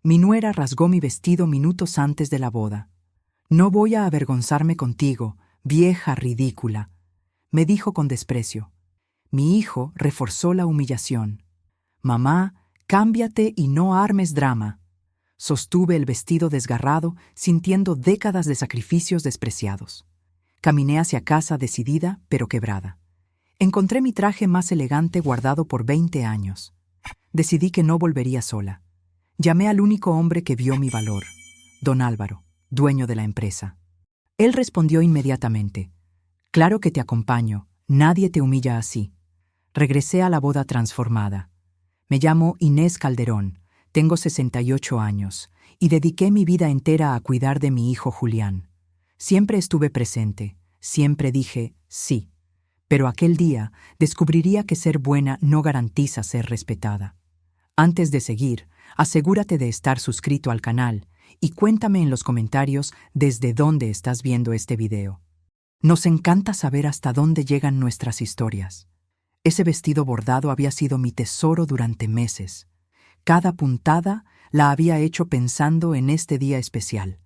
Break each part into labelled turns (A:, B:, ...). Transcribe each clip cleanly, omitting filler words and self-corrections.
A: Mi nuera rasgó mi vestido minutos antes de la boda. «No voy a avergonzarme contigo, vieja ridícula», me dijo con desprecio. Mi hijo reforzó la humillación. «Mamá, cámbiate y no armes drama». Sostuve el vestido desgarrado, sintiendo décadas de sacrificios despreciados. Caminé hacia casa decidida, pero quebrada. Encontré mi traje más elegante guardado por 20 años. Decidí que no volvería sola. Llamé al único hombre que vio mi valor, don Álvaro, dueño de la empresa. Él respondió inmediatamente: «Claro que te acompaño, nadie te humilla así». Regresé a la boda transformada. Me llamo Inés Calderón, tengo 68 años, y dediqué mi vida entera a cuidar de mi hijo Julián. Siempre estuve presente, siempre dije sí, pero aquel día descubriría que ser buena no garantiza ser respetada. Antes de seguir, asegúrate de estar suscrito al canal y cuéntame en los comentarios desde dónde estás viendo este video. Nos encanta saber hasta dónde llegan nuestras historias. Ese vestido bordado había sido mi tesoro durante meses. Cada puntada la había hecho pensando en este día especial,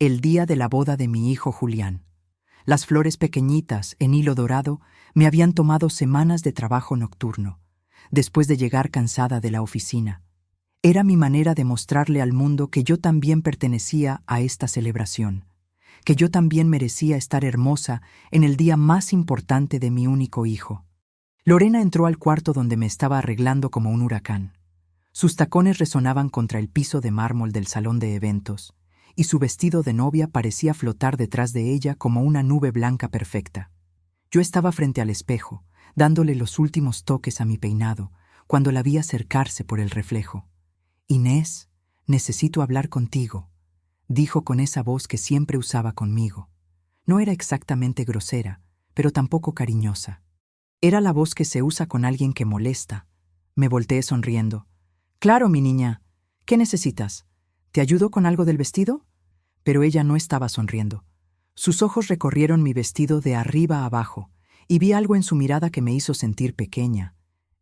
A: el día de la boda de mi hijo Julián. Las flores pequeñitas en hilo dorado me habían tomado semanas de trabajo nocturno, después de llegar cansada de la oficina. Era mi manera de mostrarle al mundo que yo también pertenecía a esta celebración, que yo también merecía estar hermosa en el día más importante de mi único hijo. Lorena entró al cuarto donde me estaba arreglando como un huracán. Sus tacones resonaban contra el piso de mármol del salón de eventos, y su vestido de novia parecía flotar detrás de ella como una nube blanca perfecta. Yo estaba frente al espejo, dándole los últimos toques a mi peinado, cuando la vi acercarse por el reflejo. «Inés, necesito hablar contigo», dijo con esa voz que siempre usaba conmigo. No era exactamente grosera, pero tampoco cariñosa. Era la voz que se usa con alguien que molesta. Me volteé sonriendo. «Claro, mi niña. ¿Qué necesitas? ¿Te ayudo con algo del vestido?» Pero ella no estaba sonriendo. Sus ojos recorrieron mi vestido de arriba a abajo, y vi algo en su mirada que me hizo sentir pequeña.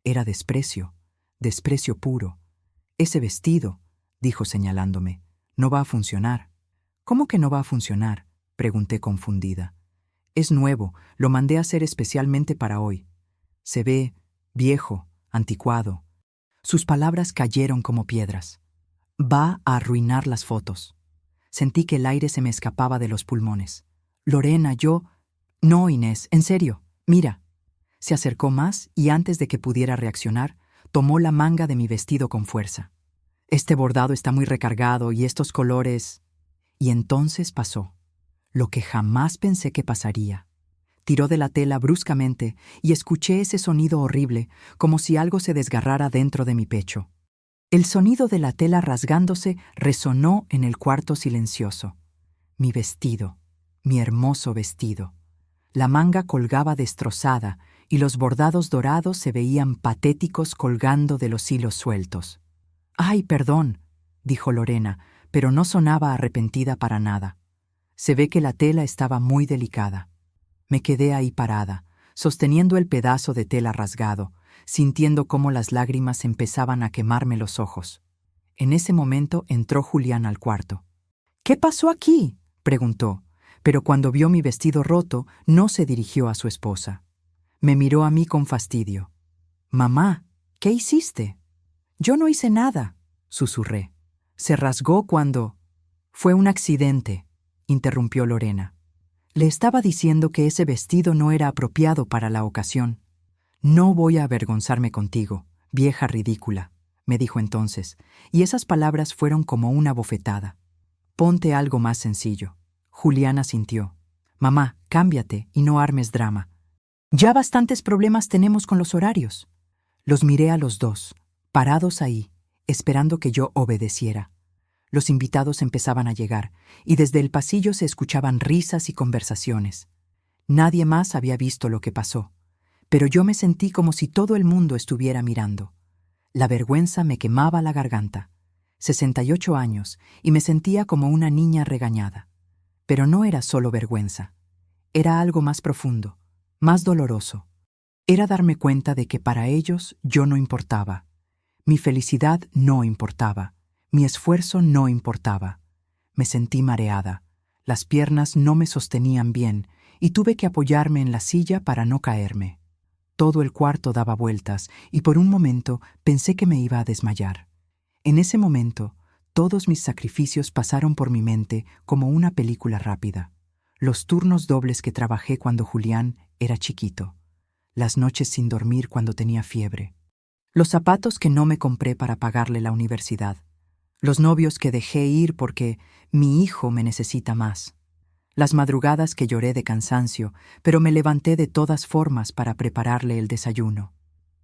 A: Era desprecio, desprecio puro. «Ese vestido», dijo señalándome, «no va a funcionar». «¿Cómo que no va a funcionar?», pregunté confundida. «Es nuevo, lo mandé a hacer especialmente para hoy. Se ve viejo, anticuado». Sus palabras cayeron como piedras. «Va a arruinar las fotos». Sentí que el aire se me escapaba de los pulmones. «Lorena, yo...» «No, Inés, en serio, mira». Se acercó más y antes de que pudiera reaccionar, tomó la manga de mi vestido con fuerza. «Este bordado está muy recargado y estos colores...» Y entonces pasó. Lo que jamás pensé que pasaría. Tiró de la tela bruscamente y escuché ese sonido horrible, como si algo se desgarrara dentro de mi pecho. El sonido de la tela rasgándose resonó en el cuarto silencioso. Mi vestido, mi hermoso vestido. La manga colgaba destrozada y los bordados dorados se veían patéticos colgando de los hilos sueltos. «Ay, perdón», dijo Lorena, pero no sonaba arrepentida para nada. Se ve que la tela estaba muy delicada. Me quedé ahí parada, sosteniendo el pedazo de tela rasgado, sintiendo cómo las lágrimas empezaban a quemarme los ojos. En ese momento entró Julián al cuarto. «¿Qué pasó aquí?», preguntó, pero cuando vio mi vestido roto, no se dirigió a su esposa. Me miró a mí con fastidio. «Mamá, ¿qué hiciste?». «Yo no hice nada», susurré. «Se rasgó cuando...». «Fue un accidente», interrumpió Lorena. «Le estaba diciendo que ese vestido no era apropiado para la ocasión». «No voy a avergonzarme contigo, vieja ridícula», me dijo entonces, y esas palabras fueron como una bofetada. «Ponte algo más sencillo». Julián asintió. «Mamá, cámbiate y no armes drama. Ya bastantes problemas tenemos con los horarios». Los miré a los dos, parados ahí, esperando que yo obedeciera. Los invitados empezaban a llegar, y desde el pasillo se escuchaban risas y conversaciones. Nadie más había visto lo que pasó, pero yo me sentí como si todo el mundo estuviera mirando. La vergüenza me quemaba la garganta. 68 años, y me sentía como una niña regañada. Pero no era solo vergüenza. Era algo más profundo, más doloroso. Era darme cuenta de que para ellos yo no importaba. Mi felicidad no importaba. Mi esfuerzo no importaba. Me sentí mareada. Las piernas no me sostenían bien y tuve que apoyarme en la silla para no caerme. Todo el cuarto daba vueltas y por un momento pensé que me iba a desmayar. En ese momento, todos mis sacrificios pasaron por mi mente como una película rápida. Los turnos dobles que trabajé cuando Julián era chiquito. Las noches sin dormir cuando tenía fiebre. Los zapatos que no me compré para pagarle la universidad. Los novios que dejé ir porque mi hijo me necesita más. Las madrugadas que lloré de cansancio, pero me levanté de todas formas para prepararle el desayuno.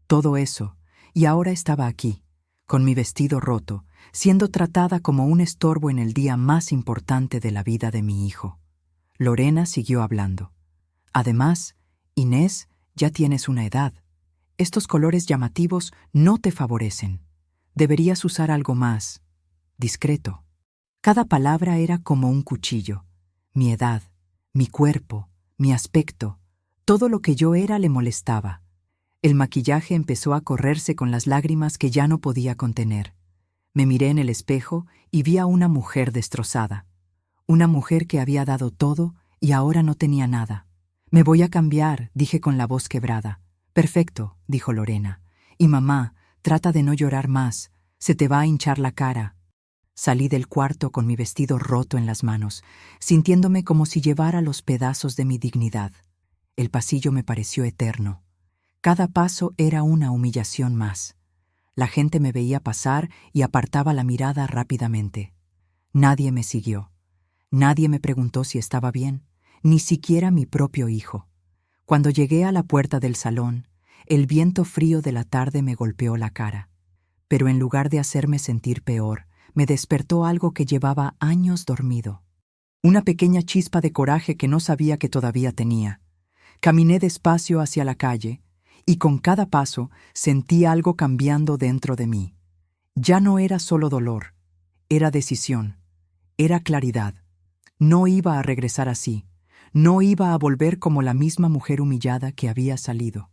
A: Todo eso, y ahora estaba aquí, con mi vestido roto, siendo tratada como un estorbo en el día más importante de la vida de mi hijo. Lorena siguió hablando. Además, Inés, ya tienes una edad. Estos colores llamativos no te favorecen. Deberías usar algo más discreto. Cada palabra era como un cuchillo. Mi edad, mi cuerpo, mi aspecto, todo lo que yo era le molestaba. El maquillaje empezó a correrse con las lágrimas que ya no podía contener. Me miré en el espejo y vi a una mujer destrozada. Una mujer que había dado todo y ahora no tenía nada. Me voy a cambiar, dije con la voz quebrada. Perfecto, dijo Lorena. Y mamá, trata de no llorar más. Se te va a hinchar la cara. Salí del cuarto con mi vestido roto en las manos, sintiéndome como si llevara los pedazos de mi dignidad. El pasillo me pareció eterno. Cada paso era una humillación más. La gente me veía pasar y apartaba la mirada rápidamente. Nadie me siguió. Nadie me preguntó si estaba bien, ni siquiera mi propio hijo. Cuando llegué a la puerta del salón, el viento frío de la tarde me golpeó la cara. Pero en lugar de hacerme sentir peor, me despertó algo que llevaba años dormido. Una pequeña chispa de coraje que no sabía que todavía tenía. Caminé despacio hacia la calle, y con cada paso sentí algo cambiando dentro de mí. Ya no era solo dolor, era decisión, era claridad. No iba a regresar así, no iba a volver como la misma mujer humillada que había salido.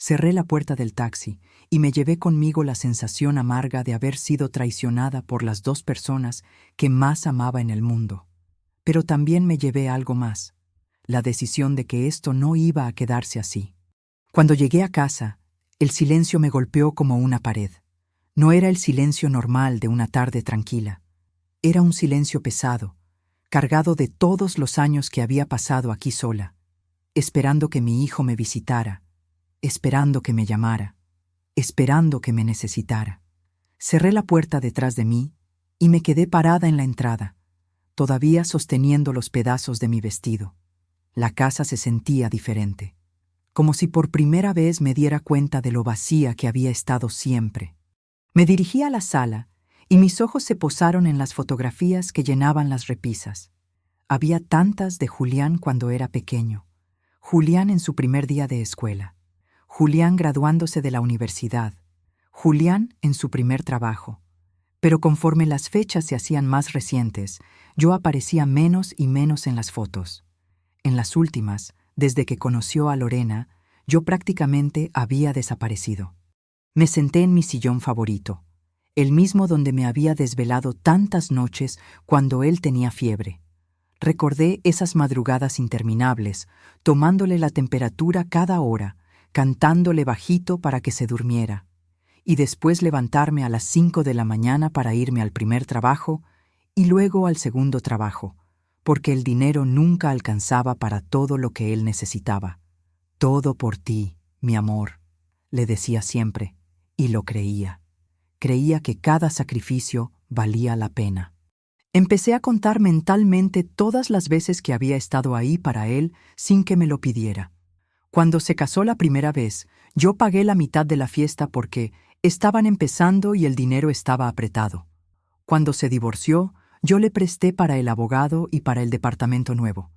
A: Cerré la puerta del taxi y me llevé conmigo la sensación amarga de haber sido traicionada por las dos personas que más amaba en el mundo. Pero también me llevé algo más, la decisión de que esto no iba a quedarse así. Cuando llegué a casa, el silencio me golpeó como una pared. No era el silencio normal de una tarde tranquila. Era un silencio pesado, cargado de todos los años que había pasado aquí sola, esperando que mi hijo me visitara, esperando que me llamara, esperando que me necesitara. Cerré la puerta detrás de mí y me quedé parada en la entrada, todavía sosteniendo los pedazos de mi vestido. La casa se sentía diferente, como si por primera vez me diera cuenta de lo vacía que había estado siempre. Me dirigí a la sala y mis ojos se posaron en las fotografías que llenaban las repisas. Había tantas de Julián cuando era pequeño, Julián en su primer día de escuela, Julián graduándose de la universidad, Julián en su primer trabajo. Pero conforme las fechas se hacían más recientes, yo aparecía menos y menos en las fotos. En las últimas, desde que conoció a Lorena, yo prácticamente había desaparecido. Me senté en mi sillón favorito, el mismo donde me había desvelado tantas noches cuando él tenía fiebre. Recordé esas madrugadas interminables, tomándole la temperatura cada hora, cantándole bajito para que se durmiera, y después levantarme a las 5 de la mañana para irme al primer trabajo y luego al segundo trabajo, porque el dinero nunca alcanzaba para todo lo que él necesitaba. Todo por ti, mi amor, le decía siempre, y lo creía. Creía que cada sacrificio valía la pena. Empecé a contar mentalmente todas las veces que había estado ahí para él sin que me lo pidiera. Cuando se casó la primera vez, yo pagué la mitad de la fiesta porque estaban empezando y el dinero estaba apretado. Cuando se divorció, yo le presté para el abogado y para el departamento nuevo.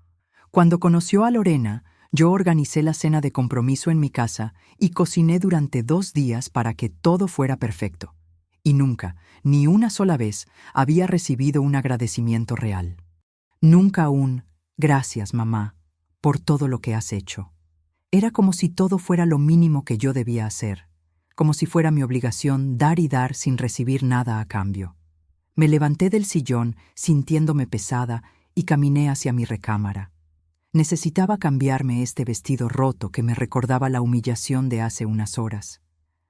A: Cuando conoció a Lorena, yo organicé la cena de compromiso en mi casa y cociné durante 2 días para que todo fuera perfecto. Y nunca, ni una sola vez, había recibido un agradecimiento real. Nunca un «gracias, mamá, por todo lo que has hecho». Era como si todo fuera lo mínimo que yo debía hacer, como si fuera mi obligación dar y dar sin recibir nada a cambio. Me levanté del sillón, sintiéndome pesada, y caminé hacia mi recámara. Necesitaba cambiarme este vestido roto que me recordaba la humillación de hace unas horas.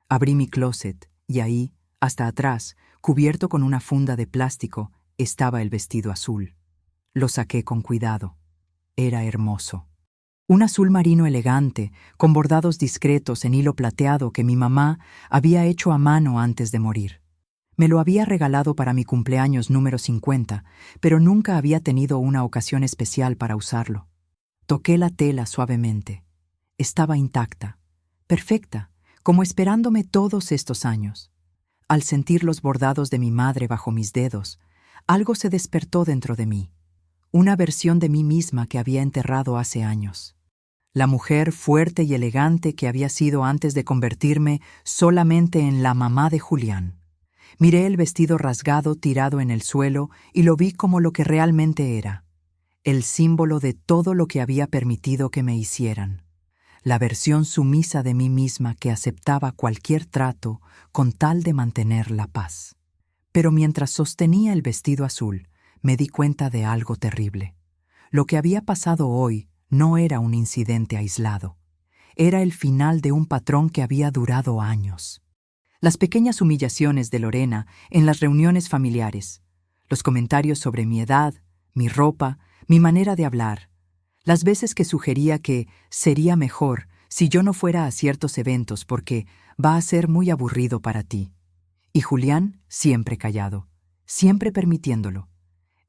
A: Abrí mi closet, y ahí, hasta atrás, cubierto con una funda de plástico, estaba el vestido azul. Lo saqué con cuidado. Era hermoso. Un azul marino elegante, con bordados discretos en hilo plateado que mi mamá había hecho a mano antes de morir. Me lo había regalado para mi cumpleaños número 50, pero nunca había tenido una ocasión especial para usarlo. Toqué la tela suavemente. Estaba intacta, perfecta, como esperándome todos estos años. Al sentir los bordados de mi madre bajo mis dedos, algo se despertó dentro de mí, una versión de mí misma que había enterrado hace años. La mujer fuerte y elegante que había sido antes de convertirme solamente en la mamá de Julián. Miré el vestido rasgado tirado en el suelo y lo vi como lo que realmente era, el símbolo de todo lo que había permitido que me hicieran, la versión sumisa de mí misma que aceptaba cualquier trato con tal de mantener la paz. Pero mientras sostenía el vestido azul, me di cuenta de algo terrible. Lo que había pasado hoy no era un incidente aislado. Era el final de un patrón que había durado años. Las pequeñas humillaciones de Lorena en las reuniones familiares, los comentarios sobre mi edad, mi ropa, mi manera de hablar, las veces que sugería que sería mejor si yo no fuera a ciertos eventos porque va a ser muy aburrido para ti. Y Julián siempre callado, siempre permitiéndolo.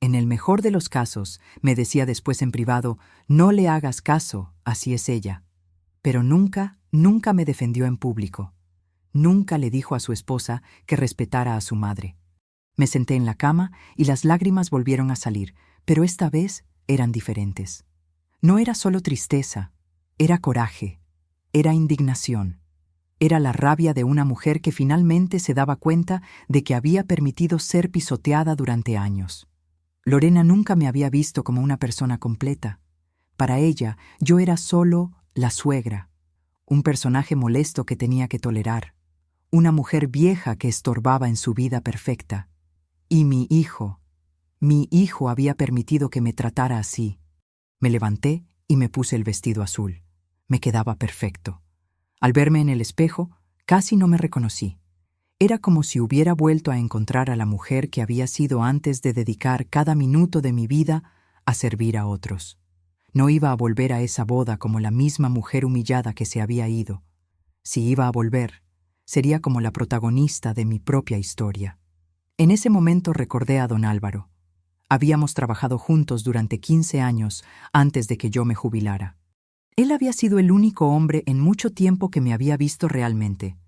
A: En el mejor de los casos, me decía después en privado, no le hagas caso, así es ella. Pero nunca me defendió en público. Nunca le dijo a su esposa que respetara a su madre. Me senté en la cama y las lágrimas volvieron a salir, pero esta vez eran diferentes. No era solo tristeza, era coraje, era indignación. Era la rabia de una mujer que finalmente se daba cuenta de que había permitido ser pisoteada durante años. Lorena nunca me había visto como una persona completa. Para ella, yo era solo la suegra, un personaje molesto que tenía que tolerar, una mujer vieja que estorbaba en su vida perfecta. Y mi hijo había permitido que me tratara así. Me levanté y me puse el vestido azul. Me quedaba perfecto. Al verme en el espejo, casi no me reconocí. Era como si hubiera vuelto a encontrar a la mujer que había sido antes de dedicar cada minuto de mi vida a servir a otros. No iba a volver a esa boda como la misma mujer humillada que se había ido. Si iba a volver, sería como la protagonista de mi propia historia. En ese momento recordé a don Álvaro. Habíamos trabajado juntos durante 15 años antes de que yo me jubilara. Él había sido el único hombre en mucho tiempo que me había visto realmente,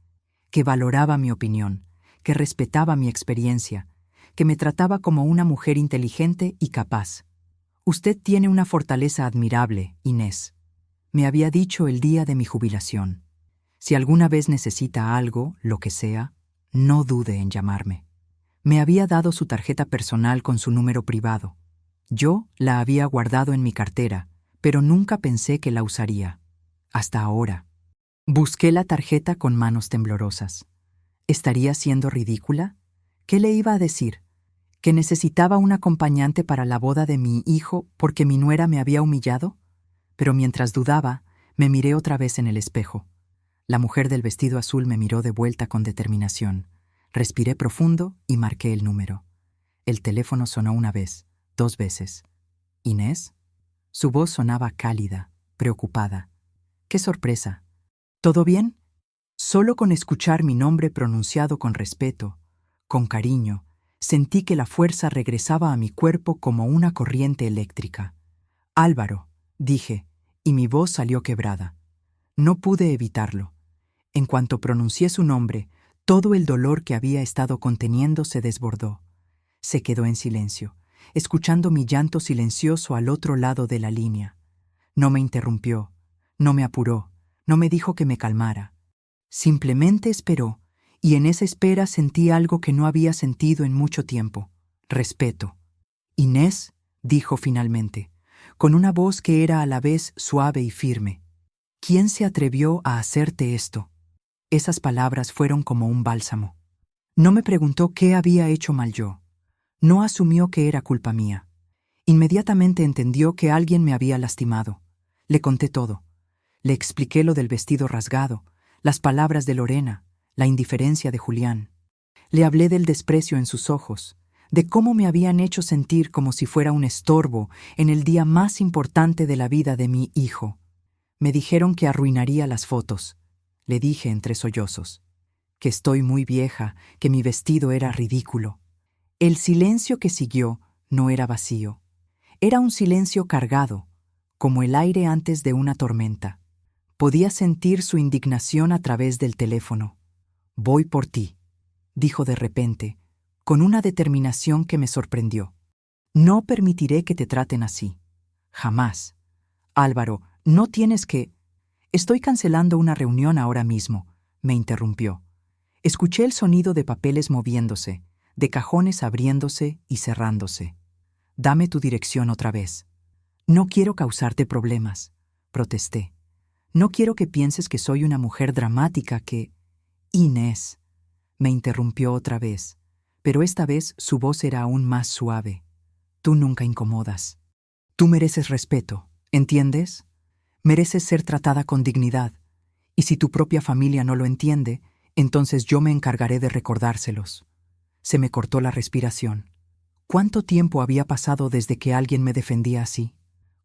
A: que valoraba mi opinión, que respetaba mi experiencia, que me trataba como una mujer inteligente y capaz. Usted tiene una fortaleza admirable, Inés, me había dicho el día de mi jubilación. Si alguna vez necesita algo, lo que sea, no dude en llamarme. Me había dado su tarjeta personal con su número privado. Yo la había guardado en mi cartera, pero nunca pensé que la usaría. Hasta ahora. Busqué la tarjeta con manos temblorosas. ¿Estaría siendo ridícula? ¿Qué le iba a decir? ¿Que necesitaba un acompañante para la boda de mi hijo porque mi nuera me había humillado? Pero mientras dudaba, me miré otra vez en el espejo. La mujer del vestido azul me miró de vuelta con determinación. Respiré profundo y marqué el número. El teléfono sonó una vez, 2 veces. ¿Inés? Su voz sonaba cálida, preocupada. ¡Qué sorpresa! ¿Todo bien? Solo con escuchar mi nombre pronunciado con respeto, con cariño, sentí que la fuerza regresaba a mi cuerpo como una corriente eléctrica. Álvaro, dije, y mi voz salió quebrada. No pude evitarlo. En cuanto pronuncié su nombre, todo el dolor que había estado conteniendo se desbordó. Se quedó en silencio, escuchando mi llanto silencioso al otro lado de la línea. No me interrumpió, no me apuró, no me dijo que me calmara. Simplemente esperó, y en esa espera sentí algo que no había sentido en mucho tiempo: respeto. Inés, dijo finalmente, con una voz que era a la vez suave y firme. ¿Quién se atrevió a hacerte esto? Esas palabras fueron como un bálsamo. No me preguntó qué había hecho mal yo. No asumió que era culpa mía. Inmediatamente entendió que alguien me había lastimado. Le conté todo. Le expliqué lo del vestido rasgado, las palabras de Lorena, la indiferencia de Julián. Le hablé del desprecio en sus ojos, de cómo me habían hecho sentir como si fuera un estorbo en el día más importante de la vida de mi hijo. Me dijeron que arruinaría las fotos. Le dije entre sollozos que estoy muy vieja, que mi vestido era ridículo. El silencio que siguió no era vacío. Era un silencio cargado, como el aire antes de una tormenta. Podía sentir su indignación a través del teléfono. «Voy por ti», dijo de repente, con una determinación que me sorprendió. «No permitiré que te traten así. Jamás. Álvaro, no tienes que...» «Estoy cancelando una reunión ahora mismo», me interrumpió. Escuché el sonido de papeles moviéndose, de cajones abriéndose y cerrándose. «Dame tu dirección otra vez». «No quiero causarte problemas», protesté. «No quiero que pienses que soy una mujer dramática que...» «Inés», me interrumpió otra vez, pero esta vez su voz era aún más suave. «Tú nunca incomodas. Tú mereces respeto, ¿entiendes? Mereces ser tratada con dignidad. Y si tu propia familia no lo entiende, entonces yo me encargaré de recordárselos». Se me cortó la respiración. ¿Cuánto tiempo había pasado desde que alguien me defendía así?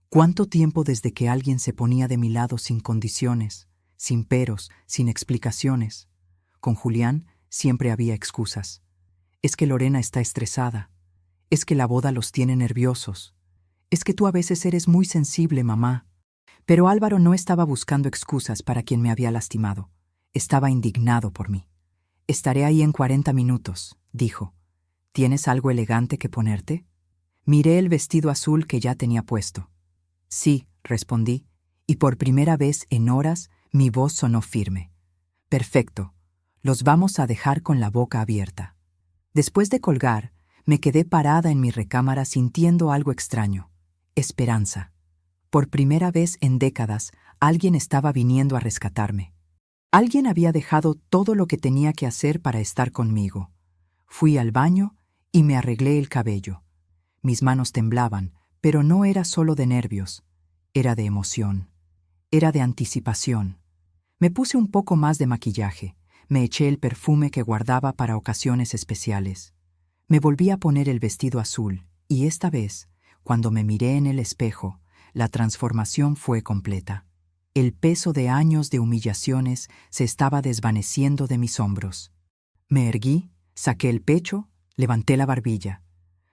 A: ¿Cuánto tiempo desde que alguien se ponía de mi lado sin condiciones, sin peros, sin explicaciones? Con Julián siempre había excusas. Es que Lorena está estresada. Es que la boda los tiene nerviosos. Es que tú a veces eres muy sensible, mamá. Pero Álvaro no estaba buscando excusas para quien me había lastimado. Estaba indignado por mí. «Estaré ahí en 40 minutos», dijo. «¿Tienes algo elegante que ponerte?» Miré el vestido azul que ya tenía puesto. «Sí», respondí, y por primera vez en horas mi voz sonó firme. «Perfecto. Los vamos a dejar con la boca abierta». Después de colgar, me quedé parada en mi recámara sintiendo algo extraño. Esperanza. Por primera vez en décadas, alguien estaba viniendo a rescatarme. Alguien había dejado todo lo que tenía que hacer para estar conmigo. Fui al baño y me arreglé el cabello. Mis manos temblaban, pero no era solo de nervios. Era de emoción. Era de anticipación. Me puse un poco más de maquillaje. Me eché el perfume que guardaba para ocasiones especiales. Me volví a poner el vestido azul, y esta vez, cuando me miré en el espejo, la transformación fue completa. El peso de años de humillaciones se estaba desvaneciendo de mis hombros. Me erguí, saqué el pecho, levanté la barbilla.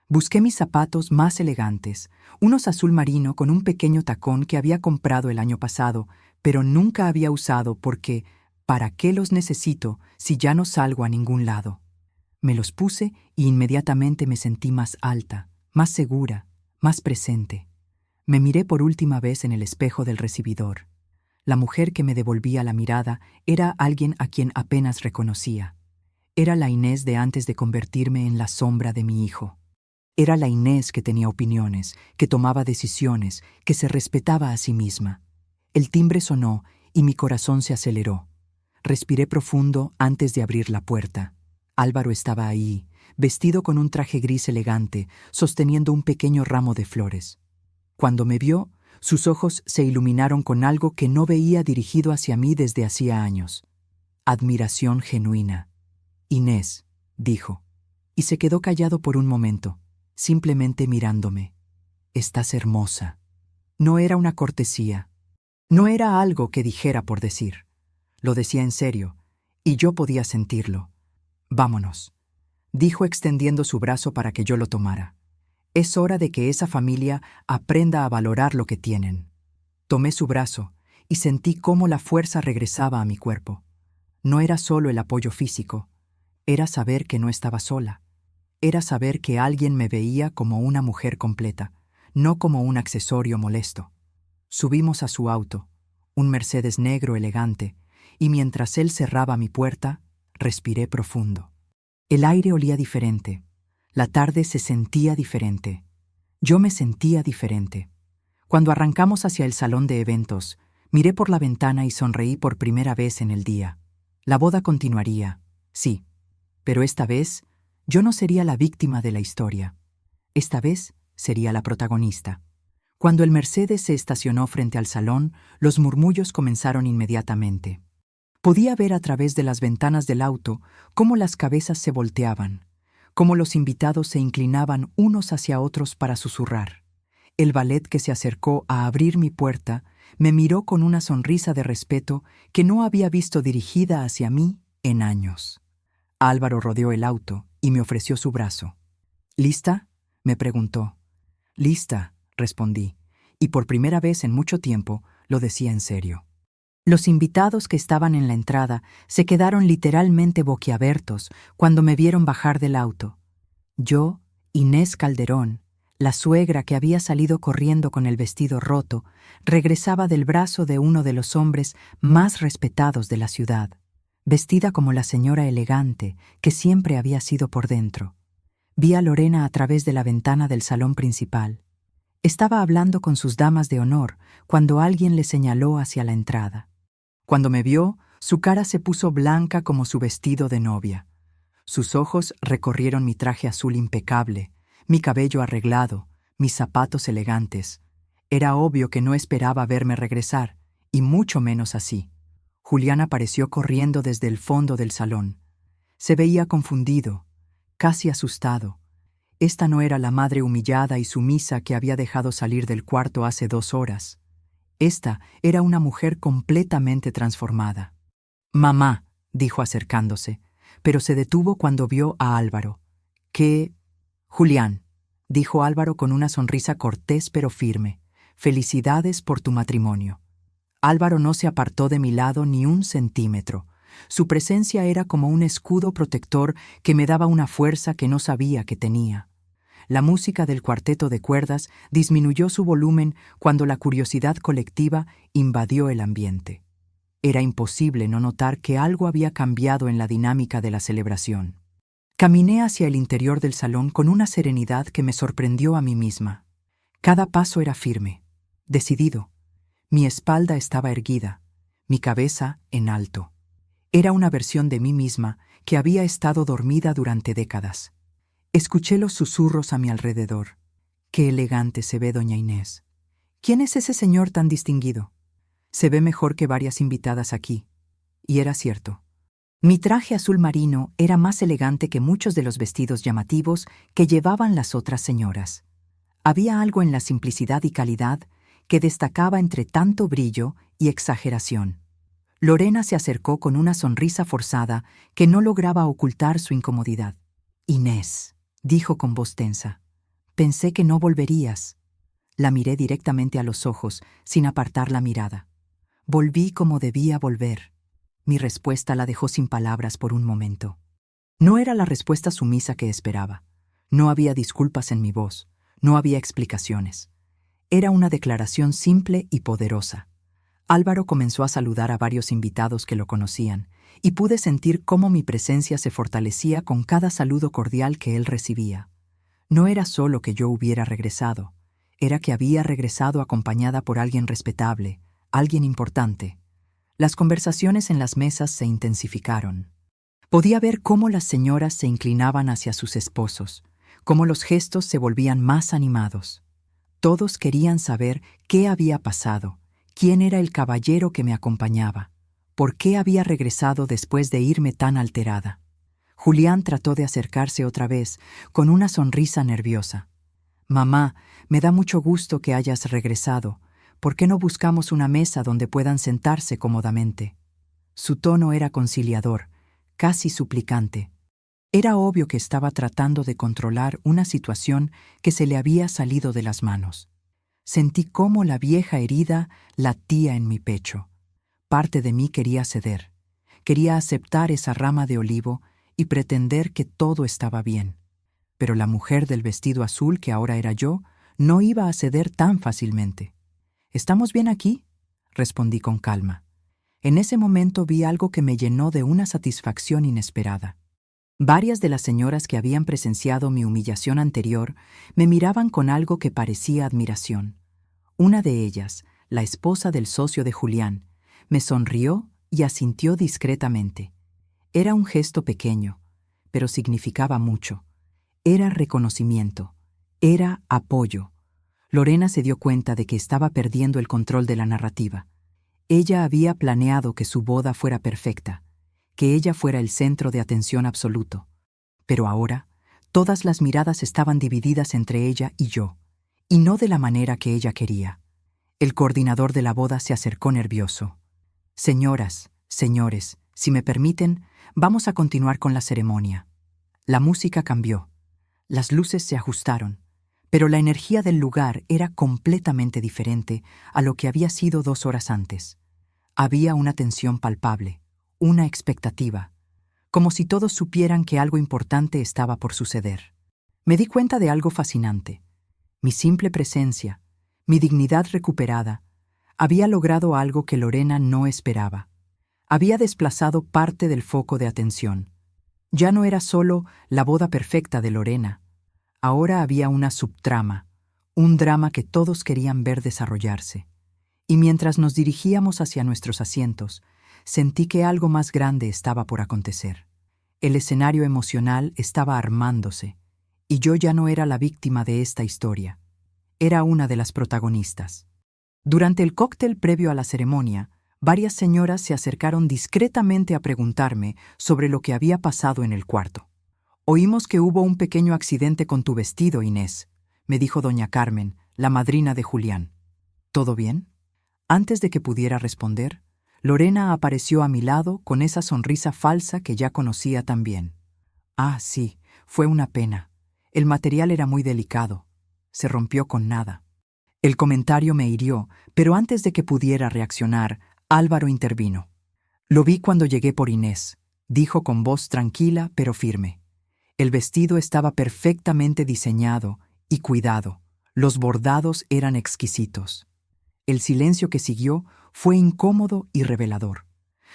A: Busqué mis zapatos más elegantes, unos azul marino con un pequeño tacón que había comprado el año pasado, pero nunca había usado porque, ¿para qué los necesito si ya no salgo a ningún lado? Me los puse y inmediatamente me sentí más alta, más segura, más presente. Me miré por última vez en el espejo del recibidor. La mujer que me devolvía la mirada era alguien a quien apenas reconocía. Era la Inés de antes de convertirme en la sombra de mi hijo. Era la Inés que tenía opiniones, que tomaba decisiones, que se respetaba a sí misma. El timbre sonó y mi corazón se aceleró. Respiré profundo antes de abrir la puerta. Álvaro estaba ahí, vestido con un traje gris elegante, sosteniendo un pequeño ramo de flores. Cuando me vio, sus ojos se iluminaron con algo que no veía dirigido hacia mí desde hacía años. Admiración genuina. «Inés», dijo, y se quedó callado por un momento, simplemente mirándome. «Estás hermosa». No era una cortesía. No era algo que dijera por decir. Lo decía en serio, y yo podía sentirlo. «Vámonos», dijo extendiendo su brazo para que yo lo tomara. «Es hora de que esa familia aprenda a valorar lo que tienen». Tomé su brazo y sentí cómo la fuerza regresaba a mi cuerpo. No era solo el apoyo físico, era saber que no estaba sola. Era saber que alguien me veía como una mujer completa, no como un accesorio molesto. Subimos a su auto, un Mercedes negro elegante, y mientras él cerraba mi puerta, respiré profundo. El aire olía diferente. La tarde se sentía diferente. Yo me sentía diferente. Cuando arrancamos hacia el salón de eventos, miré por la ventana y sonreí por primera vez en el día. La boda continuaría, sí, pero esta vez yo no sería la víctima de la historia. Esta vez sería la protagonista. Cuando el Mercedes se estacionó frente al salón, los murmullos comenzaron inmediatamente. Podía ver a través de las ventanas del auto cómo las cabezas se volteaban, cómo los invitados se inclinaban unos hacia otros para susurrar. El valet que se acercó a abrir mi puerta me miró con una sonrisa de respeto que no había visto dirigida hacia mí en años. Álvaro rodeó el auto y me ofreció su brazo. ¿Lista?, me preguntó. Lista, respondí, y por primera vez en mucho tiempo lo decía en serio. Los invitados que estaban en la entrada se quedaron literalmente boquiabiertos cuando me vieron bajar del auto. Yo, Inés Calderón, la suegra que había salido corriendo con el vestido roto, regresaba del brazo de uno de los hombres más respetados de la ciudad, vestida como la señora elegante que siempre había sido por dentro. Vi a Lorena a través de la ventana del salón principal. Estaba hablando con sus damas de honor cuando alguien le señaló hacia la entrada. Cuando me vio, su cara se puso blanca como su vestido de novia. Sus ojos recorrieron mi traje azul impecable, mi cabello arreglado, mis zapatos elegantes. Era obvio que no esperaba verme regresar, y mucho menos así. Julián apareció corriendo desde el fondo del salón. Se veía confundido, casi asustado. Esta no era la madre humillada y sumisa que había dejado salir del cuarto hace 2 horas. Esta era una mujer completamente transformada. «Mamá», dijo acercándose, pero se detuvo cuando vio a Álvaro. «¿Qué?» «Julián», dijo Álvaro con una sonrisa cortés pero firme. «Felicidades por tu matrimonio». Álvaro no se apartó de mi lado ni un centímetro. Su presencia era como un escudo protector que me daba una fuerza que no sabía que tenía. La música del cuarteto de cuerdas disminuyó su volumen cuando la curiosidad colectiva invadió el ambiente. Era imposible no notar que algo había cambiado en la dinámica de la celebración. Caminé hacia el interior del salón con una serenidad que me sorprendió a mí misma. Cada paso era firme, decidido. Mi espalda estaba erguida, mi cabeza en alto. Era una versión de mí misma que había estado dormida durante décadas. Escuché los susurros a mi alrededor. «Qué elegante se ve doña Inés. ¿Quién es ese señor tan distinguido? Se ve mejor que varias invitadas aquí». Y era cierto. Mi traje azul marino era más elegante que muchos de los vestidos llamativos que llevaban las otras señoras. Había algo en la simplicidad y calidad que destacaba entre tanto brillo y exageración. Lorena se acercó con una sonrisa forzada que no lograba ocultar su incomodidad. «Inés», dijo con voz tensa, «pensé que no volverías». La miré directamente a los ojos, sin apartar la mirada. Volví como debía volver. Mi respuesta la dejó sin palabras por un momento. No era la respuesta sumisa que esperaba. No había disculpas en mi voz, no había explicaciones. Era una declaración simple y poderosa. Álvaro comenzó a saludar a varios invitados que lo conocían, y pude sentir cómo mi presencia se fortalecía con cada saludo cordial que él recibía. No era solo que yo hubiera regresado, era que había regresado acompañada por alguien respetable, alguien importante. Las conversaciones en las mesas se intensificaron. Podía ver cómo las señoras se inclinaban hacia sus esposos, cómo los gestos se volvían más animados. Todos querían saber qué había pasado, quién era el caballero que me acompañaba, por qué había regresado después de irme tan alterada. Julián trató de acercarse otra vez, con una sonrisa nerviosa. «Mamá, me da mucho gusto que hayas regresado. ¿Por qué no buscamos una mesa donde puedan sentarse cómodamente?» Su tono era conciliador, casi suplicante. Era obvio que estaba tratando de controlar una situación que se le había salido de las manos. Sentí cómo la vieja herida latía en mi pecho. Parte de mí quería ceder. Quería aceptar esa rama de olivo y pretender que todo estaba bien. Pero la mujer del vestido azul, que ahora era yo, no iba a ceder tan fácilmente. «¿Estamos bien aquí?», respondí con calma. En ese momento vi algo que me llenó de una satisfacción inesperada. Varias de las señoras que habían presenciado mi humillación anterior me miraban con algo que parecía admiración. Una de ellas, la esposa del socio de Julián, me sonrió y asintió discretamente. Era un gesto pequeño, pero significaba mucho. Era reconocimiento. Era apoyo. Lorena se dio cuenta de que estaba perdiendo el control de la narrativa. Ella había planeado que su boda fuera perfecta, que ella fuera el centro de atención absoluto. Pero ahora, todas las miradas estaban divididas entre ella y yo, y no de la manera que ella quería. El coordinador de la boda se acercó nervioso. Señoras, señores, si me permiten, vamos a continuar con la ceremonia. La música cambió. Las luces se ajustaron, pero la energía del lugar era completamente diferente a lo que había sido 2 horas antes. Había una tensión palpable, una expectativa, como si todos supieran que algo importante estaba por suceder. Me di cuenta de algo fascinante. Mi simple presencia, mi dignidad recuperada, había logrado algo que Lorena no esperaba. Había desplazado parte del foco de atención. Ya no era solo la boda perfecta de Lorena. Ahora había una subtrama, un drama que todos querían ver desarrollarse. Y mientras nos dirigíamos hacia nuestros asientos, sentí que algo más grande estaba por acontecer. El escenario emocional estaba armándose, y yo ya no era la víctima de esta historia. Era una de las protagonistas. Durante el cóctel previo a la ceremonia, varias señoras se acercaron discretamente a preguntarme sobre lo que había pasado en el cuarto. «Oímos que hubo un pequeño accidente con tu vestido, Inés», me dijo doña Carmen, la madrina de Julián. «¿Todo bien?». Antes de que pudiera responder, Lorena apareció a mi lado con esa sonrisa falsa que ya conocía tan bien. «Ah, sí, fue una pena. El material era muy delicado. Se rompió con nada». El comentario me hirió, pero antes de que pudiera reaccionar, Álvaro intervino. «Lo vi cuando llegué por Inés», dijo con voz tranquila pero firme. El vestido estaba perfectamente diseñado y cuidado. Los bordados eran exquisitos. El silencio que siguió fue incómodo y revelador.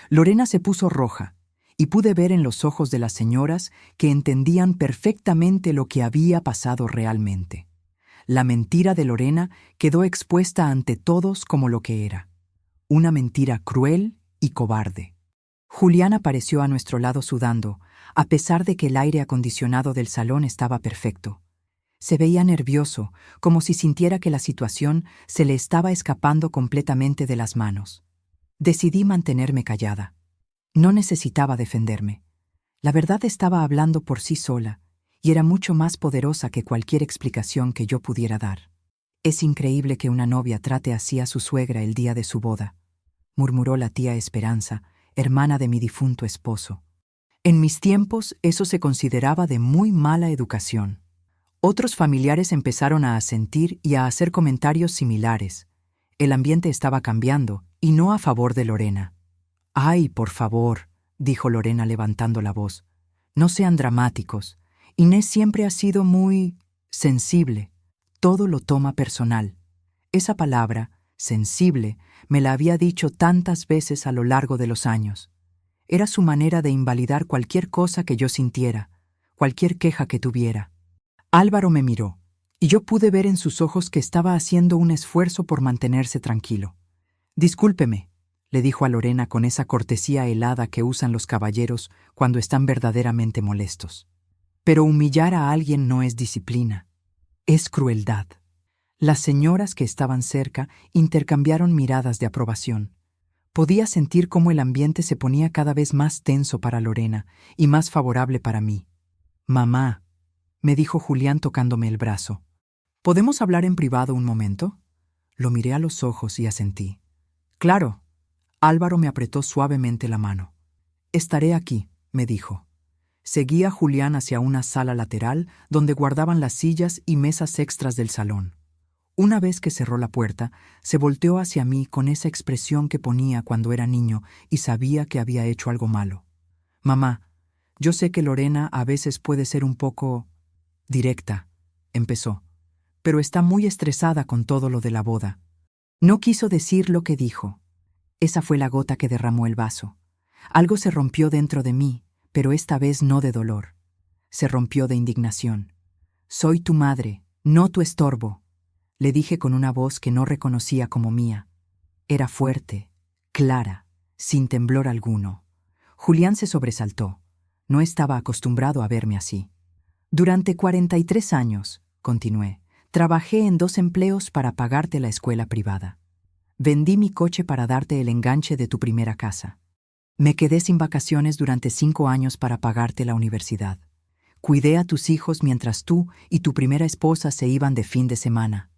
A: Lorena se puso roja, y pude ver en los ojos de las señoras que entendían perfectamente lo que había pasado realmente. La mentira de Lorena quedó expuesta ante todos como lo que era. Una mentira cruel y cobarde. Julián apareció a nuestro lado sudando, a pesar de que el aire acondicionado del salón estaba perfecto. Se veía nervioso, como si sintiera que la situación se le estaba escapando completamente de las manos. Decidí mantenerme callada. No necesitaba defenderme. La verdad estaba hablando por sí sola, y era mucho más poderosa que cualquier explicación que yo pudiera dar. «Es increíble que una novia trate así a su suegra el día de su boda», murmuró la tía Esperanza, hermana de mi difunto esposo. En mis tiempos eso se consideraba de muy mala educación. Otros familiares empezaron a asentir y a hacer comentarios similares. El ambiente estaba cambiando, y no a favor de Lorena. «Ay, por favor», dijo Lorena levantando la voz. «No sean dramáticos. Inés siempre ha sido muy sensible. Todo lo toma personal». Esa palabra, sensible, me la había dicho tantas veces a lo largo de los años. Era su manera de invalidar cualquier cosa que yo sintiera, cualquier queja que tuviera. Álvaro me miró, y yo pude ver en sus ojos que estaba haciendo un esfuerzo por mantenerse tranquilo. «Discúlpeme», le dijo a Lorena con esa cortesía helada que usan los caballeros cuando están verdaderamente molestos. «Pero humillar a alguien no es disciplina, es crueldad». Las señoras que estaban cerca intercambiaron miradas de aprobación. Podía sentir cómo el ambiente se ponía cada vez más tenso para Lorena y más favorable para mí. «Mamá», me dijo Julián tocándome el brazo, «¿podemos hablar en privado un momento?». Lo miré a los ojos y asentí. «Claro». Álvaro me apretó suavemente la mano. «Estaré aquí», me dijo. Seguí a Julián hacia una sala lateral donde guardaban las sillas y mesas extras del salón. Una vez que cerró la puerta, se volteó hacia mí con esa expresión que ponía cuando era niño y sabía que había hecho algo malo. «Mamá, yo sé que Lorena a veces puede ser un poco directa», empezó, «pero está muy estresada con todo lo de la boda». No quiso decir lo que dijo. Esa fue la gota que derramó el vaso. Algo se rompió dentro de mí, pero esta vez no de dolor. Se rompió de indignación. «Soy tu madre, no tu estorbo», le dije con una voz que no reconocía como mía. Era fuerte, clara, sin temblor alguno. Julián se sobresaltó. No estaba acostumbrado a verme así. «Durante 43 años», continué. Trabajé en 2 empleos para pagarte la escuela privada. Vendí mi coche para darte el enganche de tu primera casa. Me quedé sin vacaciones durante 5 años para pagarte la universidad. Cuidé a tus hijos mientras tú y tu primera esposa se iban de fin de semana.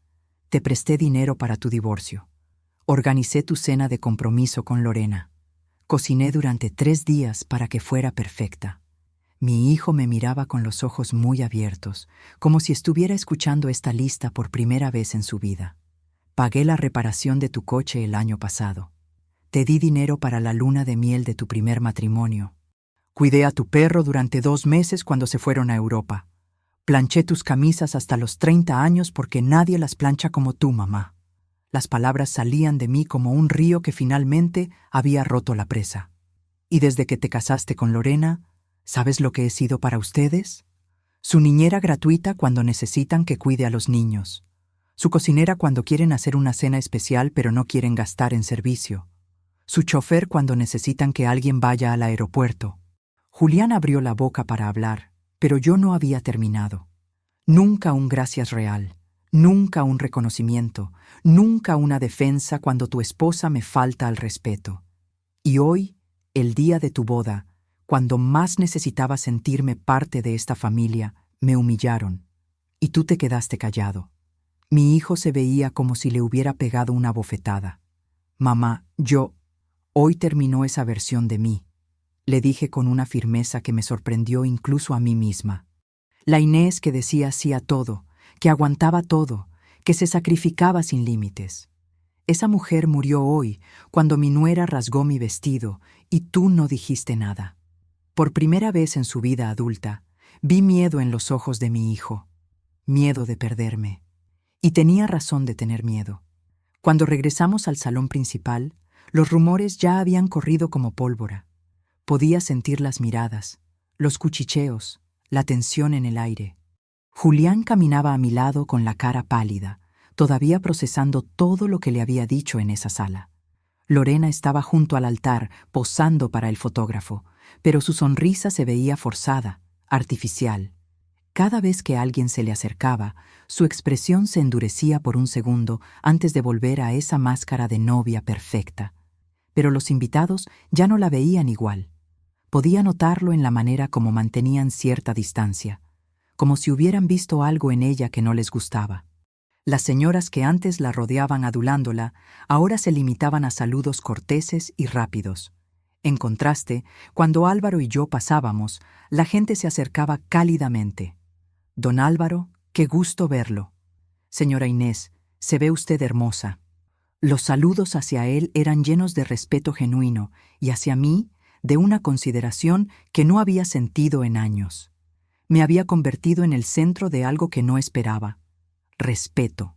A: Te presté dinero para tu divorcio. Organicé tu cena de compromiso con Lorena. Cociné durante 3 días para que fuera perfecta. Mi hijo me miraba con los ojos muy abiertos, como si estuviera escuchando esta lista por primera vez en su vida. Pagué la reparación de tu coche el año pasado. Te di dinero para la luna de miel de tu primer matrimonio. Cuidé a tu perro durante 2 meses cuando se fueron a Europa. Planché tus camisas hasta los 30 años porque nadie las plancha como tú, mamá. Las palabras salían de mí como un río que finalmente había roto la presa. Y desde que te casaste con Lorena, ¿sabes lo que he sido para ustedes? Su niñera gratuita cuando necesitan que cuide a los niños. Su cocinera cuando quieren hacer una cena especial pero no quieren gastar en servicio. Su chofer cuando necesitan que alguien vaya al aeropuerto. Julián abrió la boca para hablar, pero yo no había terminado. Nunca un gracias real, nunca un reconocimiento, nunca una defensa cuando tu esposa me falta al respeto. Y hoy, el día de tu boda, cuando más necesitaba sentirme parte de esta familia, me humillaron. Y tú te quedaste callado. Mi hijo se veía como si le hubiera pegado una bofetada. Mamá, hoy terminó esa versión de mí. Le dije con una firmeza que me sorprendió incluso a mí misma. La Inés que decía sí a todo, que aguantaba todo, que se sacrificaba sin límites. Esa mujer murió hoy, cuando mi nuera rasgó mi vestido, y tú no dijiste nada. Por primera vez en su vida adulta, vi miedo en los ojos de mi hijo. Miedo de perderme. Y tenía razón de tener miedo. Cuando regresamos al salón principal, los rumores ya habían corrido como pólvora. Podía sentir las miradas, los cuchicheos, la tensión en el aire. Julián caminaba a mi lado con la cara pálida, todavía procesando todo lo que le había dicho en esa sala. Lorena estaba junto al altar, posando para el fotógrafo, pero su sonrisa se veía forzada, artificial. Cada vez que alguien se le acercaba, su expresión se endurecía por un segundo antes de volver a esa máscara de novia perfecta. Pero los invitados ya no la veían igual. Podía notarlo en la manera como mantenían cierta distancia, como si hubieran visto algo en ella que no les gustaba. Las señoras que antes la rodeaban adulándola, ahora se limitaban a saludos corteses y rápidos. En contraste, cuando Álvaro y yo pasábamos, la gente se acercaba cálidamente. «Don Álvaro, qué gusto verlo. Señora Inés, se ve usted hermosa». Los saludos hacia él eran llenos de respeto genuino y hacia mí, de una consideración que no había sentido en años. Me había convertido en el centro de algo que no esperaba. Respeto.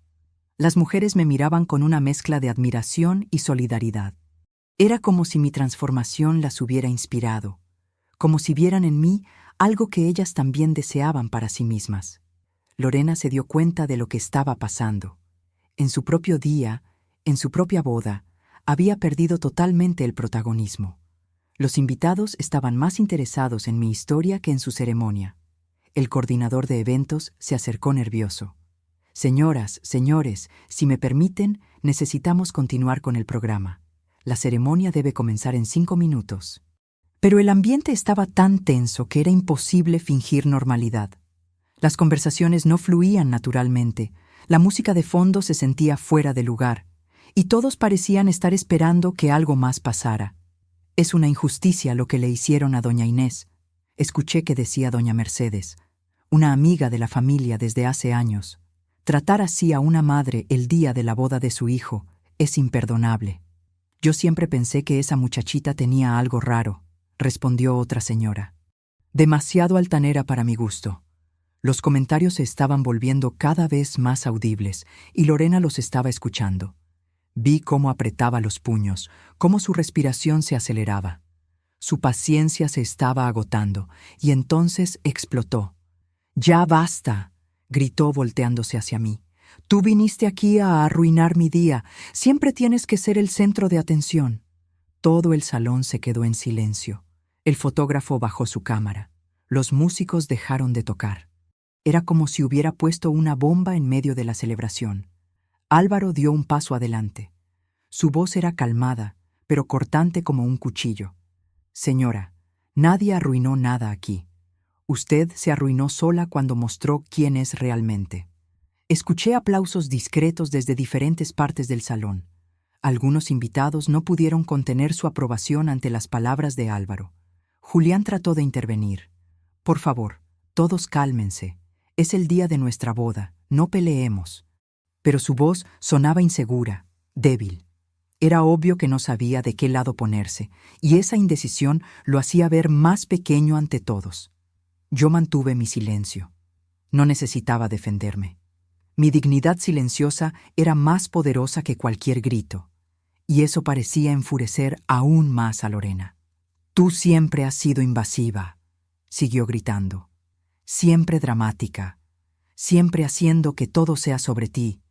A: Las mujeres me miraban con una mezcla de admiración y solidaridad. Era como si mi transformación las hubiera inspirado, como si vieran en mí algo que ellas también deseaban para sí mismas. Lorena se dio cuenta de lo que estaba pasando. En su propio día, en su propia boda, había perdido totalmente el protagonismo. Los invitados estaban más interesados en mi historia que en su ceremonia. El coordinador de eventos se acercó nervioso. «Señoras, señores, si me permiten, necesitamos continuar con el programa. La ceremonia debe comenzar en 5 minutos». Pero el ambiente estaba tan tenso que era imposible fingir normalidad. Las conversaciones no fluían naturalmente, la música de fondo se sentía fuera de lugar, y todos parecían estar esperando que algo más pasara. «Es una injusticia lo que le hicieron a doña Inés», escuché que decía doña Mercedes, una amiga de la familia desde hace años. «Tratar así a una madre el día de la boda de su hijo es imperdonable». «Yo siempre pensé que esa muchachita tenía algo raro», respondió otra señora. «Demasiado altanera para mi gusto». Los comentarios se estaban volviendo cada vez más audibles y Lorena los estaba escuchando. Vi cómo apretaba los puños, cómo su respiración se aceleraba. Su paciencia se estaba agotando y entonces explotó. «¡Ya basta!», gritó volteándose hacia mí. «Tú viniste aquí a arruinar mi día. Siempre tienes que ser el centro de atención». Todo el salón se quedó en silencio. El fotógrafo bajó su cámara. Los músicos dejaron de tocar. Era como si hubiera puesto una bomba en medio de la celebración. Álvaro dio un paso adelante. Su voz era calmada, pero cortante como un cuchillo. Señora, nadie arruinó nada aquí. Usted se arruinó sola cuando mostró quién es realmente. Escuché aplausos discretos desde diferentes partes del salón. Algunos invitados no pudieron contener su aprobación ante las palabras de Álvaro. Julián trató de intervenir. Por favor, todos cálmense. Es el día de nuestra boda, no peleemos. Pero su voz sonaba insegura, débil. Era obvio que no sabía de qué lado ponerse, y esa indecisión lo hacía ver más pequeño ante todos. Yo mantuve mi silencio. No necesitaba defenderme. Mi dignidad silenciosa era más poderosa que cualquier grito, y eso parecía enfurecer aún más a Lorena. Tú siempre has sido invasiva, siguió gritando. Siempre dramática, siempre haciendo que todo sea sobre ti.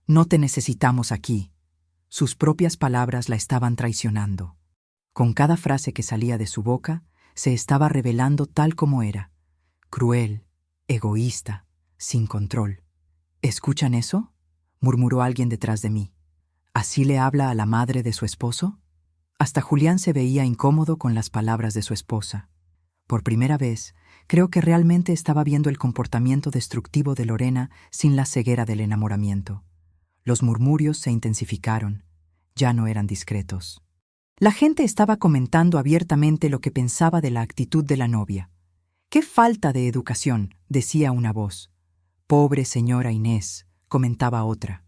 A: No te necesitamos aquí. Sus propias palabras la estaban traicionando. Con cada frase que salía de su boca, se estaba revelando tal como era. Cruel, egoísta, sin control. ¿Escuchan eso?, murmuró alguien detrás de mí. ¿Así le habla a la madre de su esposo? Hasta Julián se veía incómodo con las palabras de su esposa. Por primera vez, creo que realmente estaba viendo el comportamiento destructivo de Lorena sin la ceguera del enamoramiento. Los murmurios se intensificaron. Ya no eran discretos. La gente estaba comentando abiertamente lo que pensaba de la actitud de la novia. «¡Qué falta de educación!», decía una voz. «Pobre señora Inés», comentaba otra.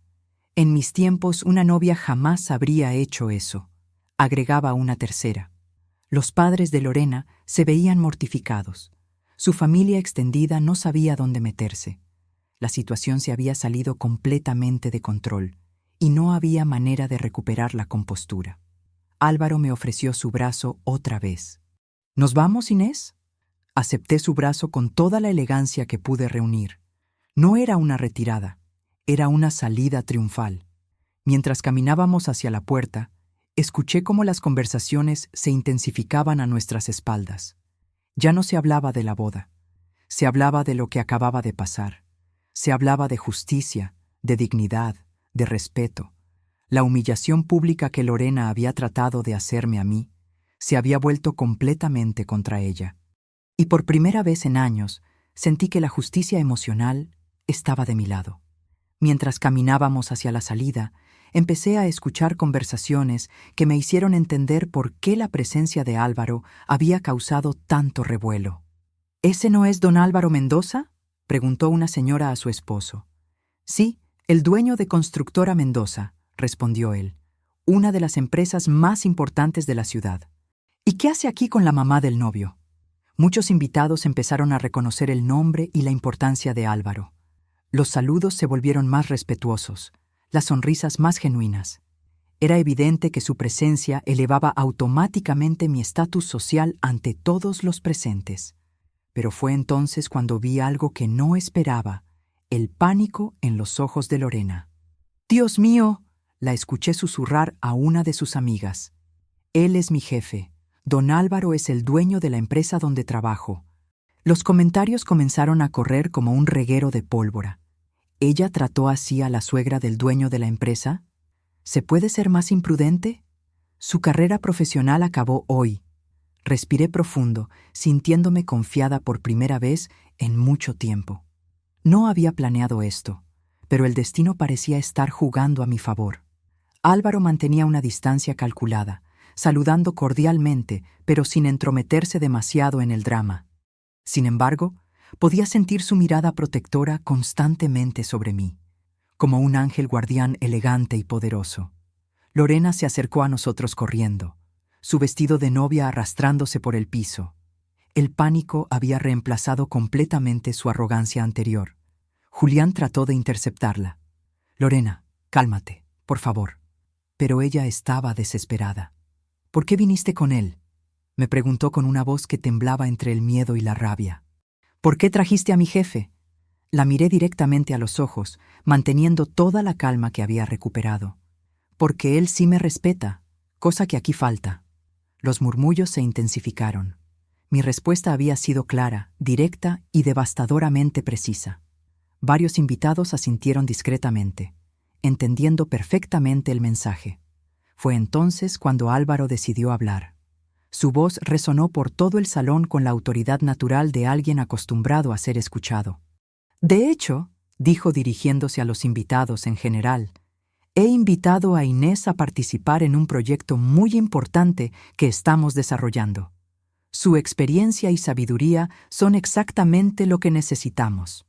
A: «En mis tiempos una novia jamás habría hecho eso», agregaba una tercera. Los padres de Lorena se veían mortificados. Su familia extendida no sabía dónde meterse. La situación se había salido completamente de control y no había manera de recuperar la compostura. Álvaro me ofreció su brazo otra vez. «¿Nos vamos, Inés?». Acepté su brazo con toda la elegancia que pude reunir. No era una retirada, era una salida triunfal. Mientras caminábamos hacia la puerta, escuché cómo las conversaciones se intensificaban a nuestras espaldas. Ya no se hablaba de la boda. Se hablaba de lo que acababa de pasar. Se hablaba de justicia, de dignidad, de respeto. La humillación pública que Lorena había tratado de hacerme a mí se había vuelto completamente contra ella. Y por primera vez en años sentí que la justicia emocional estaba de mi lado. Mientras caminábamos hacia la salida, empecé a escuchar conversaciones que me hicieron entender por qué la presencia de Álvaro había causado tanto revuelo. «¿Ese no es don Álvaro Mendoza?», preguntó una señora a su esposo. «Sí, el dueño de Constructora Mendoza», respondió él, «una de las empresas más importantes de la ciudad». «¿Y qué hace aquí con la mamá del novio?». Muchos invitados empezaron a reconocer el nombre y la importancia de Álvaro. Los saludos se volvieron más respetuosos, las sonrisas más genuinas. Era evidente que su presencia elevaba automáticamente mi estatus social ante todos los presentes. Pero fue entonces cuando vi algo que no esperaba, el pánico en los ojos de Lorena. «¡Dios mío!», la escuché susurrar a una de sus amigas. «Él es mi jefe. Don Álvaro es el dueño de la empresa donde trabajo». Los comentarios comenzaron a correr como un reguero de pólvora. ¿Ella trató así a la suegra del dueño de la empresa? ¿Se puede ser más imprudente? Su carrera profesional acabó hoy. Respiré profundo, sintiéndome confiada por primera vez en mucho tiempo. No había planeado esto, pero el destino parecía estar jugando a mi favor. Álvaro mantenía una distancia calculada, saludando cordialmente, pero sin entrometerse demasiado en el drama. Sin embargo, podía sentir su mirada protectora constantemente sobre mí, como un ángel guardián elegante y poderoso. Lorena se acercó a nosotros corriendo, su vestido de novia arrastrándose por el piso. El pánico había reemplazado completamente su arrogancia anterior. Julián trató de interceptarla. «Lorena, cálmate, por favor». Pero ella estaba desesperada. «¿Por qué viniste con él?», me preguntó con una voz que temblaba entre el miedo y la rabia. «¿Por qué trajiste a mi jefe?». La miré directamente a los ojos, manteniendo toda la calma que había recuperado. «Porque él sí me respeta, cosa que aquí falta». Los murmullos se intensificaron. Mi respuesta había sido clara, directa y devastadoramente precisa. Varios invitados asintieron discretamente, entendiendo perfectamente el mensaje. Fue entonces cuando Álvaro decidió hablar. Su voz resonó por todo el salón con la autoridad natural de alguien acostumbrado a ser escuchado. De hecho, dijo dirigiéndose a los invitados en general, he invitado a Inés a participar en un proyecto muy importante que estamos desarrollando. Su experiencia y sabiduría son exactamente lo que necesitamos.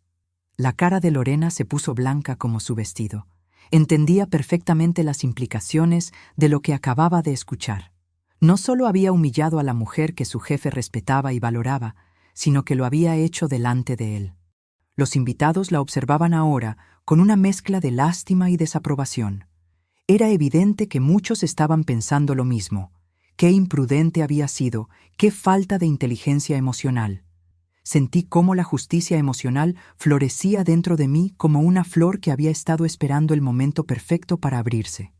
A: La cara de Lorena se puso blanca como su vestido. Entendía perfectamente las implicaciones de lo que acababa de escuchar. No solo había humillado a la mujer que su jefe respetaba y valoraba, sino que lo había hecho delante de él. Los invitados la observaban ahora con una mezcla de lástima y desaprobación. Era evidente que muchos estaban pensando lo mismo. Qué imprudente había sido, qué falta de inteligencia emocional. Sentí cómo la justicia emocional florecía dentro de mí como una flor que había estado esperando el momento perfecto para abrirse.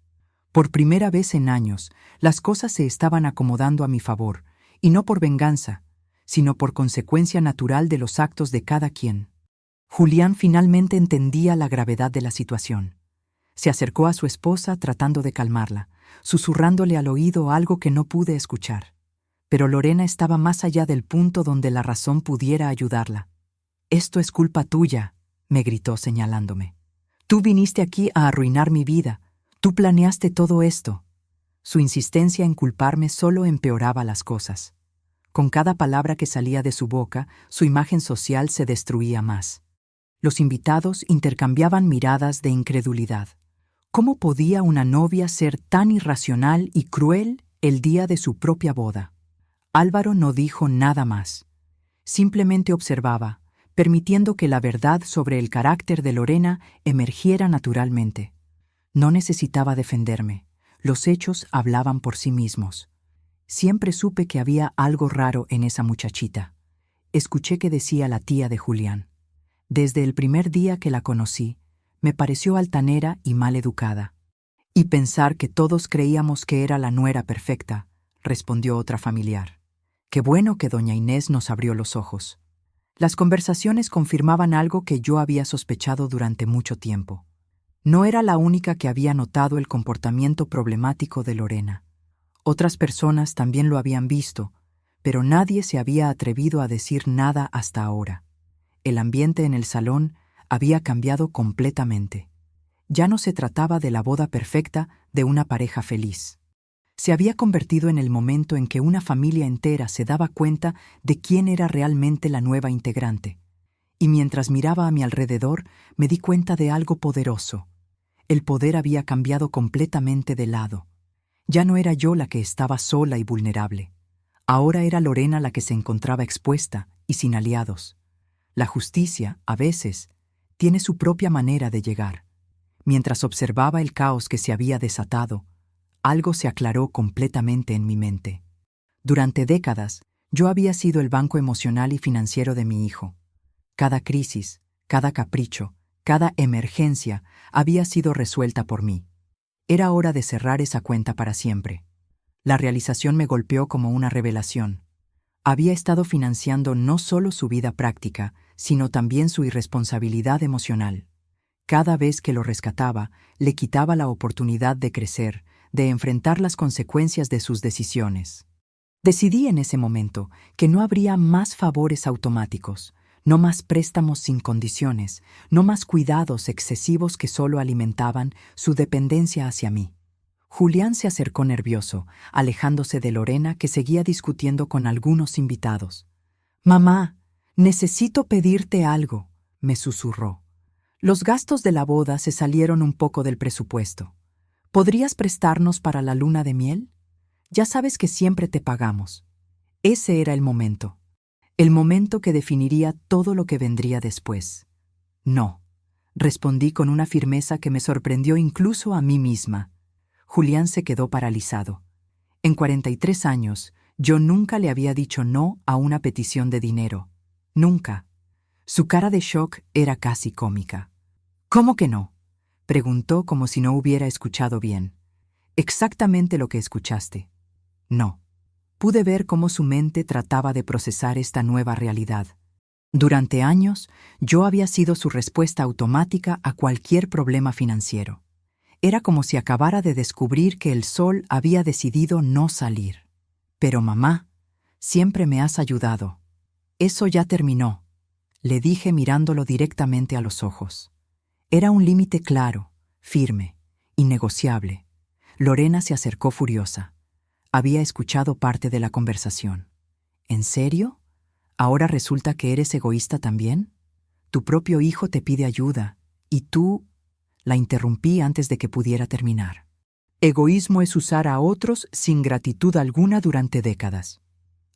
A: Por primera vez en años, las cosas se estaban acomodando a mi favor, y no por venganza, sino por consecuencia natural de los actos de cada quien. Julián finalmente entendía la gravedad de la situación. Se acercó a su esposa tratando de calmarla, susurrándole al oído algo que no pude escuchar. Pero Lorena estaba más allá del punto donde la razón pudiera ayudarla. «Esto es culpa tuya», me gritó señalándome. «Tú viniste aquí a arruinar mi vida. Tú planeaste todo esto». Su insistencia en culparme solo empeoraba las cosas. Con cada palabra que salía de su boca, su imagen social se destruía más. Los invitados intercambiaban miradas de incredulidad. ¿Cómo podía una novia ser tan irracional y cruel el día de su propia boda? Álvaro no dijo nada más. Simplemente observaba, permitiendo que la verdad sobre el carácter de Lorena emergiera naturalmente. No necesitaba defenderme. Los hechos hablaban por sí mismos. Siempre supe que había algo raro en esa muchachita. Escuché que decía la tía de Julián. Desde el primer día que la conocí, me pareció altanera y mal educada. Y pensar que todos creíamos que era la nuera perfecta, respondió otra familiar. Qué bueno que doña Inés nos abrió los ojos. Las conversaciones confirmaban algo que yo había sospechado durante mucho tiempo. No era la única que había notado el comportamiento problemático de Lorena. Otras personas también lo habían visto, pero nadie se había atrevido a decir nada hasta ahora. El ambiente en el salón había cambiado completamente. Ya no se trataba de la boda perfecta de una pareja feliz. Se había convertido en el momento en que una familia entera se daba cuenta de quién era realmente la nueva integrante. Y mientras miraba a mi alrededor, me di cuenta de algo poderoso. El poder había cambiado completamente de lado. Ya no era yo la que estaba sola y vulnerable. Ahora era Lorena la que se encontraba expuesta y sin aliados. La justicia, a veces, tiene su propia manera de llegar. Mientras observaba el caos que se había desatado, algo se aclaró completamente en mi mente. Durante décadas, yo había sido el banco emocional y financiero de mi hijo. Cada crisis, cada capricho, cada emergencia había sido resuelta por mí. Era hora de cerrar esa cuenta para siempre. La realización me golpeó como una revelación. Había estado financiando no solo su vida práctica, sino también su irresponsabilidad emocional. Cada vez que lo rescataba, le quitaba la oportunidad de crecer, de enfrentar las consecuencias de sus decisiones. Decidí en ese momento que no habría más favores automáticos, no más préstamos sin condiciones, no más cuidados excesivos que solo alimentaban su dependencia hacia mí. Julián se acercó nervioso, alejándose de Lorena, que seguía discutiendo con algunos invitados. «Mamá, necesito pedirte algo», me susurró. «Los gastos de la boda se salieron un poco del presupuesto. ¿Podrías prestarnos para la luna de miel? Ya sabes que siempre te pagamos». Ese era el momento que definiría todo lo que vendría después. «No», respondí con una firmeza que me sorprendió incluso a mí misma. Julián se quedó paralizado. En 43 años, yo nunca le había dicho no a una petición de dinero. Nunca. Su cara de shock era casi cómica. «¿Cómo que no?», preguntó como si no hubiera escuchado bien. «Exactamente lo que escuchaste. No». Pude ver cómo su mente trataba de procesar esta nueva realidad. Durante años, yo había sido su respuesta automática a cualquier problema financiero. Era como si acabara de descubrir que el sol había decidido no salir. Pero mamá, siempre me has ayudado. Eso ya terminó, le dije mirándolo directamente a los ojos. Era un límite claro, firme, innegociable. Lorena se acercó furiosa. Había escuchado parte de la conversación. ¿En serio? ¿Ahora resulta que eres egoísta también? Tu propio hijo te pide ayuda, y tú... La interrumpí antes de que pudiera terminar. Egoísmo es usar a otros sin gratitud alguna durante décadas.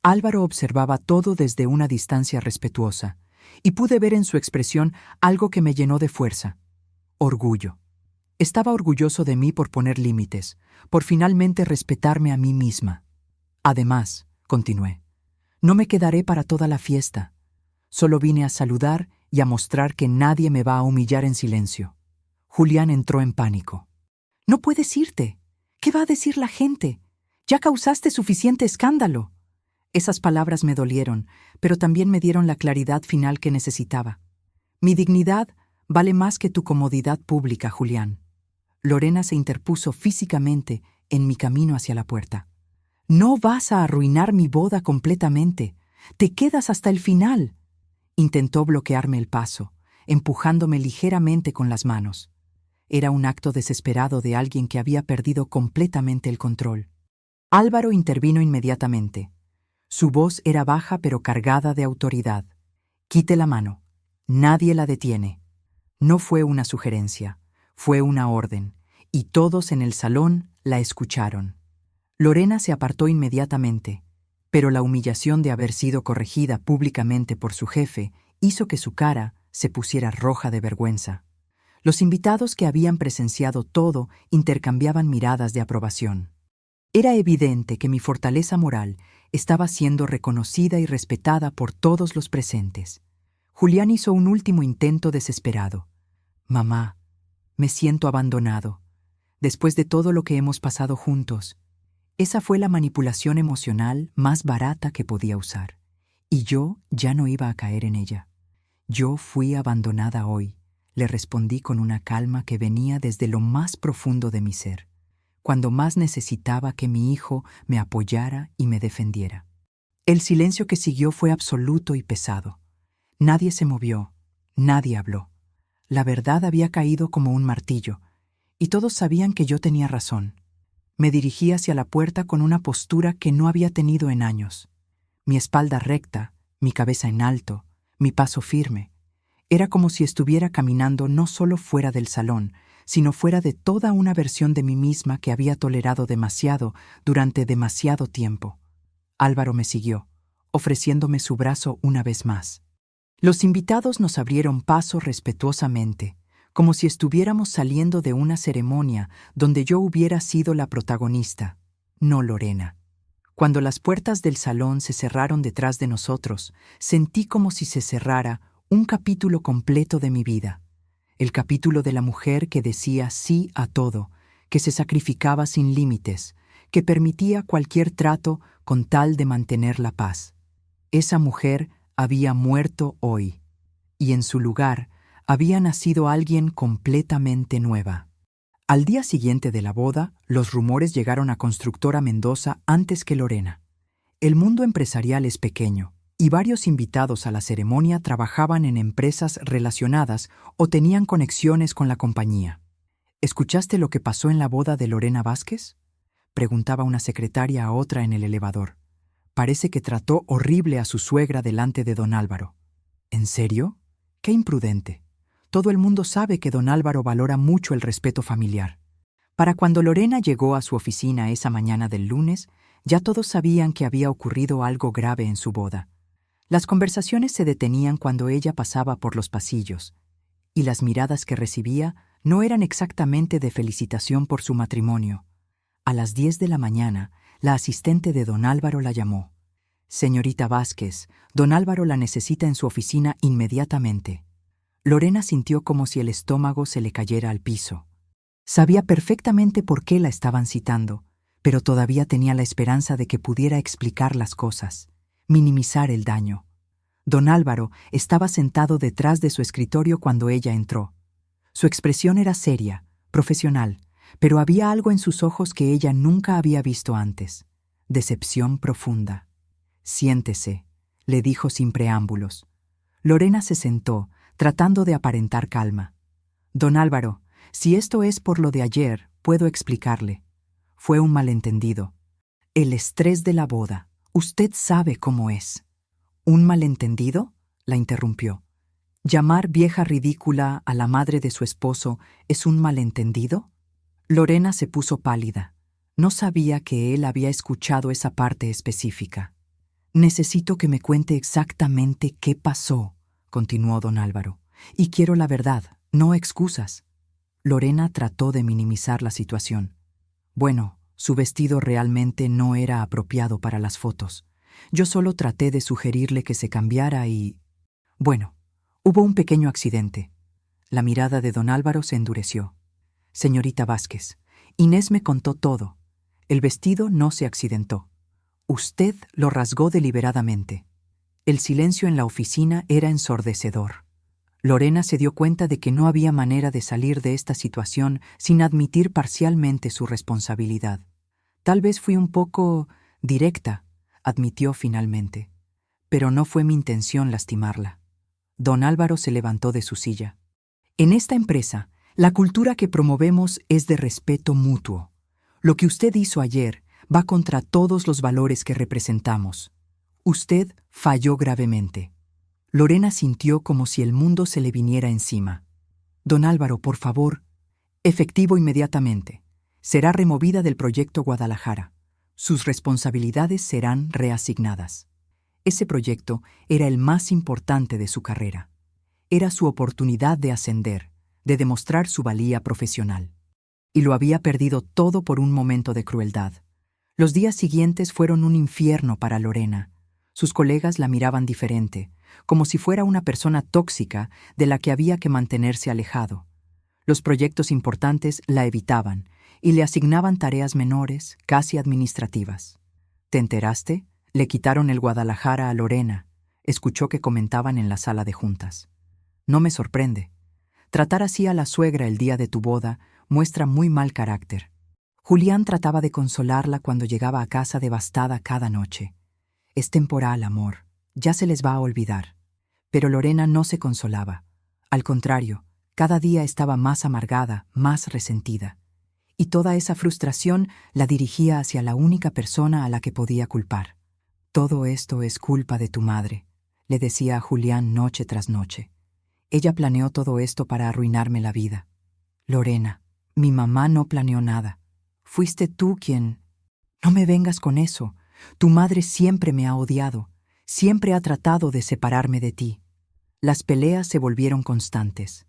A: Álvaro observaba todo desde una distancia respetuosa, y pude ver en su expresión algo que me llenó de fuerza. Orgullo. Estaba orgulloso de mí por poner límites, por finalmente respetarme a mí misma. Además, continué, no me quedaré para toda la fiesta. Solo vine a saludar y a mostrar que nadie me va a humillar en silencio. Julián entró en pánico. «No puedes irte. ¿Qué va a decir la gente? Ya causaste suficiente escándalo». Esas palabras me dolieron, pero también me dieron la claridad final que necesitaba. Mi dignidad vale más que tu comodidad pública, Julián. Lorena se interpuso físicamente en mi camino hacia la puerta. «No vas a arruinar mi boda completamente. Te quedas hasta el final». Intentó bloquearme el paso, empujándome ligeramente con las manos. Era un acto desesperado de alguien que había perdido completamente el control. Álvaro intervino inmediatamente. Su voz era baja pero cargada de autoridad. «Quite la mano. Nadie la detiene». No fue una sugerencia, fue una orden, y todos en el salón la escucharon. Lorena se apartó inmediatamente, pero la humillación de haber sido corregida públicamente por su jefe hizo que su cara se pusiera roja de vergüenza. Los invitados que habían presenciado todo intercambiaban miradas de aprobación. Era evidente que mi fortaleza moral estaba siendo reconocida y respetada por todos los presentes. Julián hizo un último intento desesperado. «Mamá, me siento abandonado. Después de todo lo que hemos pasado juntos». Esa fue la manipulación emocional más barata que podía usar. Y yo ya no iba a caer en ella. «Yo fui abandonada hoy», le respondí con una calma que venía desde lo más profundo de mi ser, cuando más necesitaba que mi hijo me apoyara y me defendiera. El silencio que siguió fue absoluto y pesado. Nadie se movió, nadie habló. La verdad había caído como un martillo, y todos sabían que yo tenía razón. Me dirigí hacia la puerta con una postura que no había tenido en años. Mi espalda recta, mi cabeza en alto, mi paso firme. Era como si estuviera caminando no solo fuera del salón, sino fuera de toda una versión de mí misma que había tolerado demasiado durante demasiado tiempo. Álvaro me siguió, ofreciéndome su brazo una vez más. Los invitados nos abrieron paso respetuosamente, como si estuviéramos saliendo de una ceremonia donde yo hubiera sido la protagonista, no Lorena. Cuando las puertas del salón se cerraron detrás de nosotros, sentí como si se cerrara un capítulo completo de mi vida. El capítulo de la mujer que decía sí a todo, que se sacrificaba sin límites, que permitía cualquier trato con tal de mantener la paz. Esa mujer había muerto hoy, y en su lugar había nacido alguien completamente nueva. Al día siguiente de la boda, los rumores llegaron a Constructora Mendoza antes que Lorena. El mundo empresarial es pequeño, y varios invitados a la ceremonia trabajaban en empresas relacionadas o tenían conexiones con la compañía. ¿Escuchaste lo que pasó en la boda de Lorena Vázquez?, preguntaba una secretaria a otra en el elevador. Parece que trató horrible a su suegra delante de don Álvaro. ¿En serio? ¡Qué imprudente! Todo el mundo sabe que don Álvaro valora mucho el respeto familiar. Para cuando Lorena llegó a su oficina esa mañana del lunes, ya todos sabían que había ocurrido algo grave en su boda. Las conversaciones se detenían cuando ella pasaba por los pasillos, y las miradas que recibía no eran exactamente de felicitación por su matrimonio. A las 10 de la mañana, la asistente de don Álvaro la llamó. «Señorita Vázquez, don Álvaro la necesita en su oficina inmediatamente». Lorena sintió como si el estómago se le cayera al piso. Sabía perfectamente por qué la estaban citando, pero todavía tenía la esperanza de que pudiera explicar las cosas, minimizar el daño. Don Álvaro estaba sentado detrás de su escritorio cuando ella entró. Su expresión era seria, profesional, pero había algo en sus ojos que ella nunca había visto antes: decepción profunda. «Siéntese», le dijo sin preámbulos. Lorena se sentó, tratando de aparentar calma. «Don Álvaro, si esto es por lo de ayer, puedo explicarle. Fue un malentendido. El estrés de la boda. Usted sabe cómo es». «¿Un malentendido?», la interrumpió. «¿Llamar vieja ridícula a la madre de su esposo es un malentendido?». Lorena se puso pálida. No sabía que él había escuchado esa parte específica. «Necesito que me cuente exactamente qué pasó», continuó don Álvaro. «Y quiero la verdad, no excusas». Lorena trató de minimizar la situación. «Bueno, su vestido realmente no era apropiado para las fotos. Yo solo traté de sugerirle que se cambiara y... Bueno, hubo un pequeño accidente». La mirada de don Álvaro se endureció. «Señorita Vázquez, Inés me contó todo. El vestido no se accidentó. Usted lo rasgó deliberadamente». El silencio en la oficina era ensordecedor. Lorena se dio cuenta de que no había manera de salir de esta situación sin admitir parcialmente su responsabilidad. «Tal vez fui un poco directa», admitió finalmente. «Pero no fue mi intención lastimarla». Don Álvaro se levantó de su silla. «En esta empresa, la cultura que promovemos es de respeto mutuo. Lo que usted hizo ayer va contra todos los valores que representamos. Usted falló gravemente». Lorena sintió como si el mundo se le viniera encima. «Don Álvaro, por favor». «Efectivo inmediatamente. Será removida del proyecto Guadalajara. Sus responsabilidades serán reasignadas». Ese proyecto era el más importante de su carrera. Era su oportunidad de ascender, de demostrar su valía profesional. Y lo había perdido todo por un momento de crueldad. Los días siguientes fueron un infierno para Lorena. Sus colegas la miraban diferente, como si fuera una persona tóxica de la que había que mantenerse alejado. Los proyectos importantes la evitaban y le asignaban tareas menores, casi administrativas. «¿Te enteraste? Le quitaron el Guadalajara a Lorena», escuchó que comentaban en la sala de juntas. «No me sorprende. Tratar así a la suegra el día de tu boda muestra muy mal carácter». Julián trataba de consolarla cuando llegaba a casa devastada cada noche. «Es temporal, amor. Ya se les va a olvidar». Pero Lorena no se consolaba. Al contrario, cada día estaba más amargada, más resentida. Y toda esa frustración la dirigía hacia la única persona a la que podía culpar. «Todo esto es culpa de tu madre», le decía a Julián noche tras noche. «Ella planeó todo esto para arruinarme la vida». «Lorena, mi mamá no planeó nada. Fuiste tú quien...». «No me vengas con eso. Tu madre siempre me ha odiado. Siempre ha tratado de separarme de ti». Las peleas se volvieron constantes.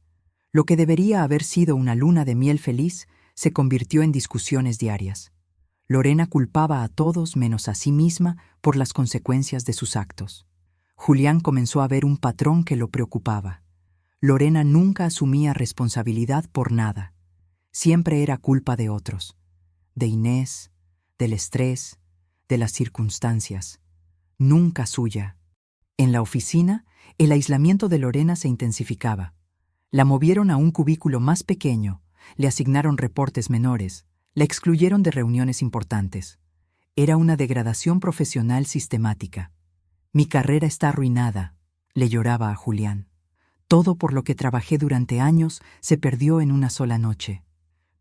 A: Lo que debería haber sido una luna de miel feliz se convirtió en discusiones diarias. Lorena culpaba a todos menos a sí misma por las consecuencias de sus actos. Julián comenzó a ver un patrón que lo preocupaba. Lorena nunca asumía responsabilidad por nada. Siempre era culpa de otros. De Inés, del estrés, de las circunstancias. Nunca suya. En la oficina, el aislamiento de Lorena se intensificaba. La movieron a un cubículo más pequeño, le asignaron reportes menores, la excluyeron de reuniones importantes. Era una degradación profesional sistemática. «Mi carrera está arruinada», le lloraba a Julián. «Todo por lo que trabajé durante años se perdió en una sola noche».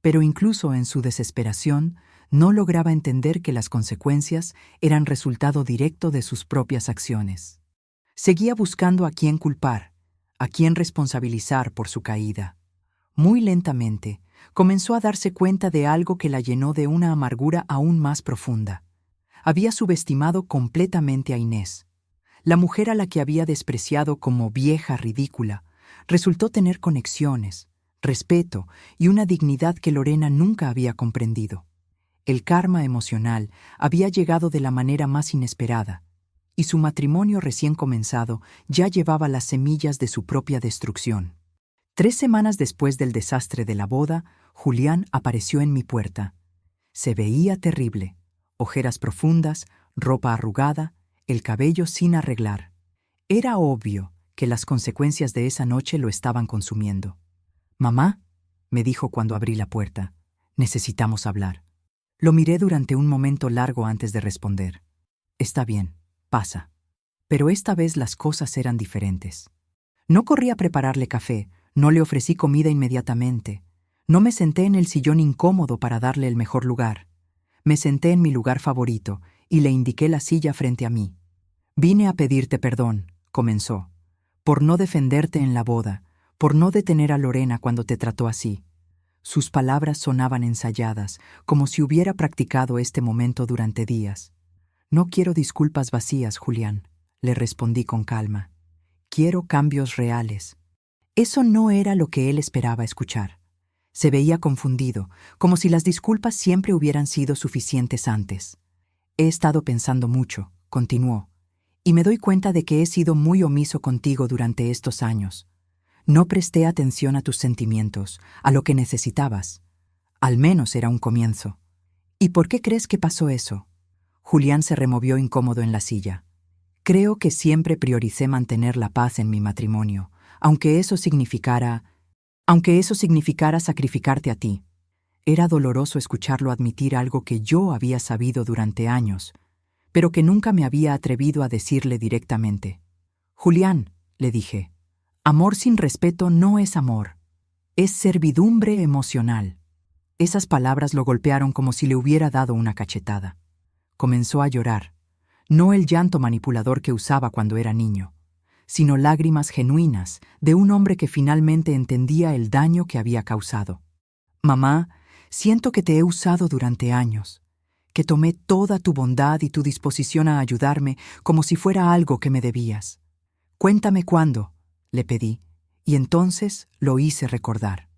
A: Pero incluso en su desesperación, no lograba entender que las consecuencias eran resultado directo de sus propias acciones. Seguía buscando a quién culpar, a quién responsabilizar por su caída. Muy lentamente, comenzó a darse cuenta de algo que la llenó de una amargura aún más profunda. Había subestimado completamente a Inés. La mujer a la que había despreciado como vieja ridícula resultó tener conexiones, respeto y una dignidad que Lorena nunca había comprendido. El karma emocional había llegado de la manera más inesperada, y su matrimonio recién comenzado ya llevaba las semillas de su propia destrucción. 3 semanas después del desastre de la boda, Julián apareció en mi puerta. Se veía terrible, ojeras profundas, ropa arrugada, el cabello sin arreglar. Era obvio que las consecuencias de esa noche lo estaban consumiendo. «Mamá», me dijo cuando abrí la puerta, «necesitamos hablar». Lo miré durante un momento largo antes de responder. «Está bien, pasa». Pero esta vez las cosas eran diferentes. No corrí a prepararle café, no le ofrecí comida inmediatamente. No me senté en el sillón incómodo para darle el mejor lugar. Me senté en mi lugar favorito y le indiqué la silla frente a mí. «Vine a pedirte perdón», comenzó, «por no defenderte en la boda, por no detener a Lorena cuando te trató así». Sus palabras sonaban ensayadas, como si hubiera practicado este momento durante días. «No quiero disculpas vacías, Julián», le respondí con calma. «Quiero cambios reales». Eso no era lo que él esperaba escuchar. Se veía confundido, como si las disculpas siempre hubieran sido suficientes antes. «He estado pensando mucho», continuó, «y me doy cuenta de que he sido muy omiso contigo durante estos años. No presté atención a tus sentimientos, a lo que necesitabas. Al menos era un comienzo». «¿Y por qué crees que pasó eso?» Julián se removió incómodo en la silla. «Creo que siempre prioricé mantener la paz en mi matrimonio, aunque eso significara sacrificarte a ti». Era doloroso escucharlo admitir algo que yo había sabido durante años, pero que nunca me había atrevido a decirle directamente. «Julián», le dije, «amor sin respeto no es amor, es servidumbre emocional». Esas palabras lo golpearon como si le hubiera dado una cachetada. Comenzó a llorar, no el llanto manipulador que usaba cuando era niño, sino lágrimas genuinas de un hombre que finalmente entendía el daño que había causado. «Mamá, siento que te he usado durante años, que tomé toda tu bondad y tu disposición a ayudarme como si fuera algo que me debías. Cuéntame cuándo», le pedí, y entonces lo hice recordar.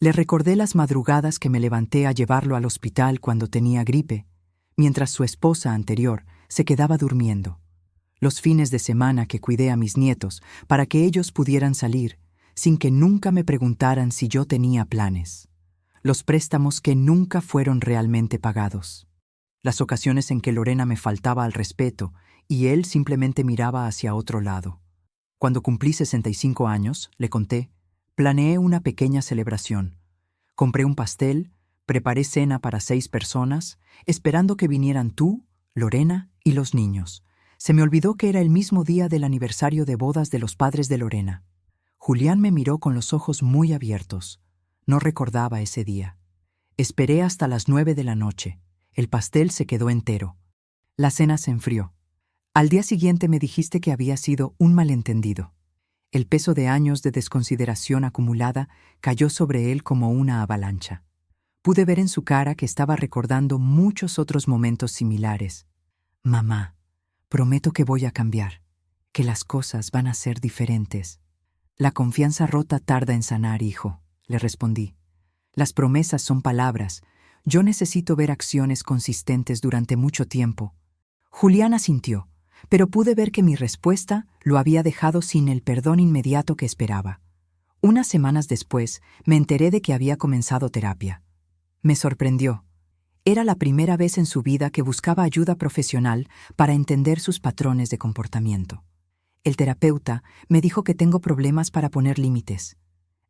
A: Le recordé las madrugadas que me levanté a llevarlo al hospital cuando tenía gripe, mientras su esposa anterior se quedaba durmiendo. Los fines de semana que cuidé a mis nietos para que ellos pudieran salir, sin que nunca me preguntaran si yo tenía planes. Los préstamos que nunca fueron realmente pagados. Las ocasiones en que Lorena me faltaba al respeto y él simplemente miraba hacia otro lado. Cuando cumplí 65 años, le conté, planeé una pequeña celebración. Compré un pastel, preparé cena para 6 personas, esperando que vinieran tú, Lorena y los niños. Se me olvidó que era el mismo día del aniversario de bodas de los padres de Lorena. Julián me miró con los ojos muy abiertos. No recordaba ese día. Esperé hasta las 9 de la noche. El pastel se quedó entero. La cena se enfrió. Al día siguiente me dijiste que había sido un malentendido. El peso de años de desconsideración acumulada cayó sobre él como una avalancha. Pude ver en su cara que estaba recordando muchos otros momentos similares. «Mamá, prometo que voy a cambiar, que las cosas van a ser diferentes». «La confianza rota tarda en sanar, hijo», le respondí. «Las promesas son palabras. Yo necesito ver acciones consistentes durante mucho tiempo». Julián asintió, pero pude ver que mi respuesta lo había dejado sin el perdón inmediato que esperaba. Unas semanas después, me enteré de que había comenzado terapia. Me sorprendió. Era la primera vez en su vida que buscaba ayuda profesional para entender sus patrones de comportamiento. El terapeuta me dijo que tengo problemas para poner límites.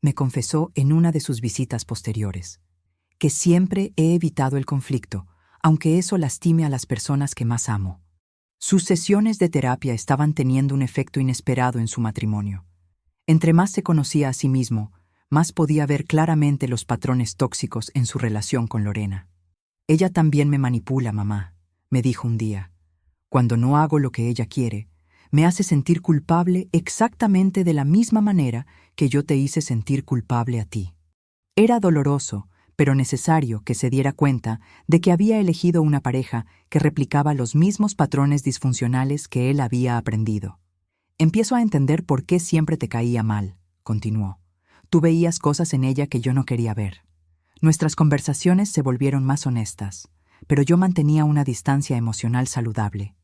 A: Me confesó en una de sus visitas posteriores que siempre he evitado el conflicto, aunque eso lastime a las personas que más amo. Sus sesiones de terapia estaban teniendo un efecto inesperado en su matrimonio. Entre más se conocía a sí mismo, más podía ver claramente los patrones tóxicos en su relación con Lorena. «Ella también me manipula, mamá», me dijo un día. «Cuando no hago lo que ella quiere, me hace sentir culpable exactamente de la misma manera que yo te hice sentir culpable a ti». Era doloroso, pero necesario que se diera cuenta de que había elegido una pareja que replicaba los mismos patrones disfuncionales que él había aprendido. «Empiezo a entender por qué siempre te caía mal», continuó. «Tú veías cosas en ella que yo no quería ver. Nuestras conversaciones se volvieron más honestas, pero yo mantenía una distancia emocional saludable.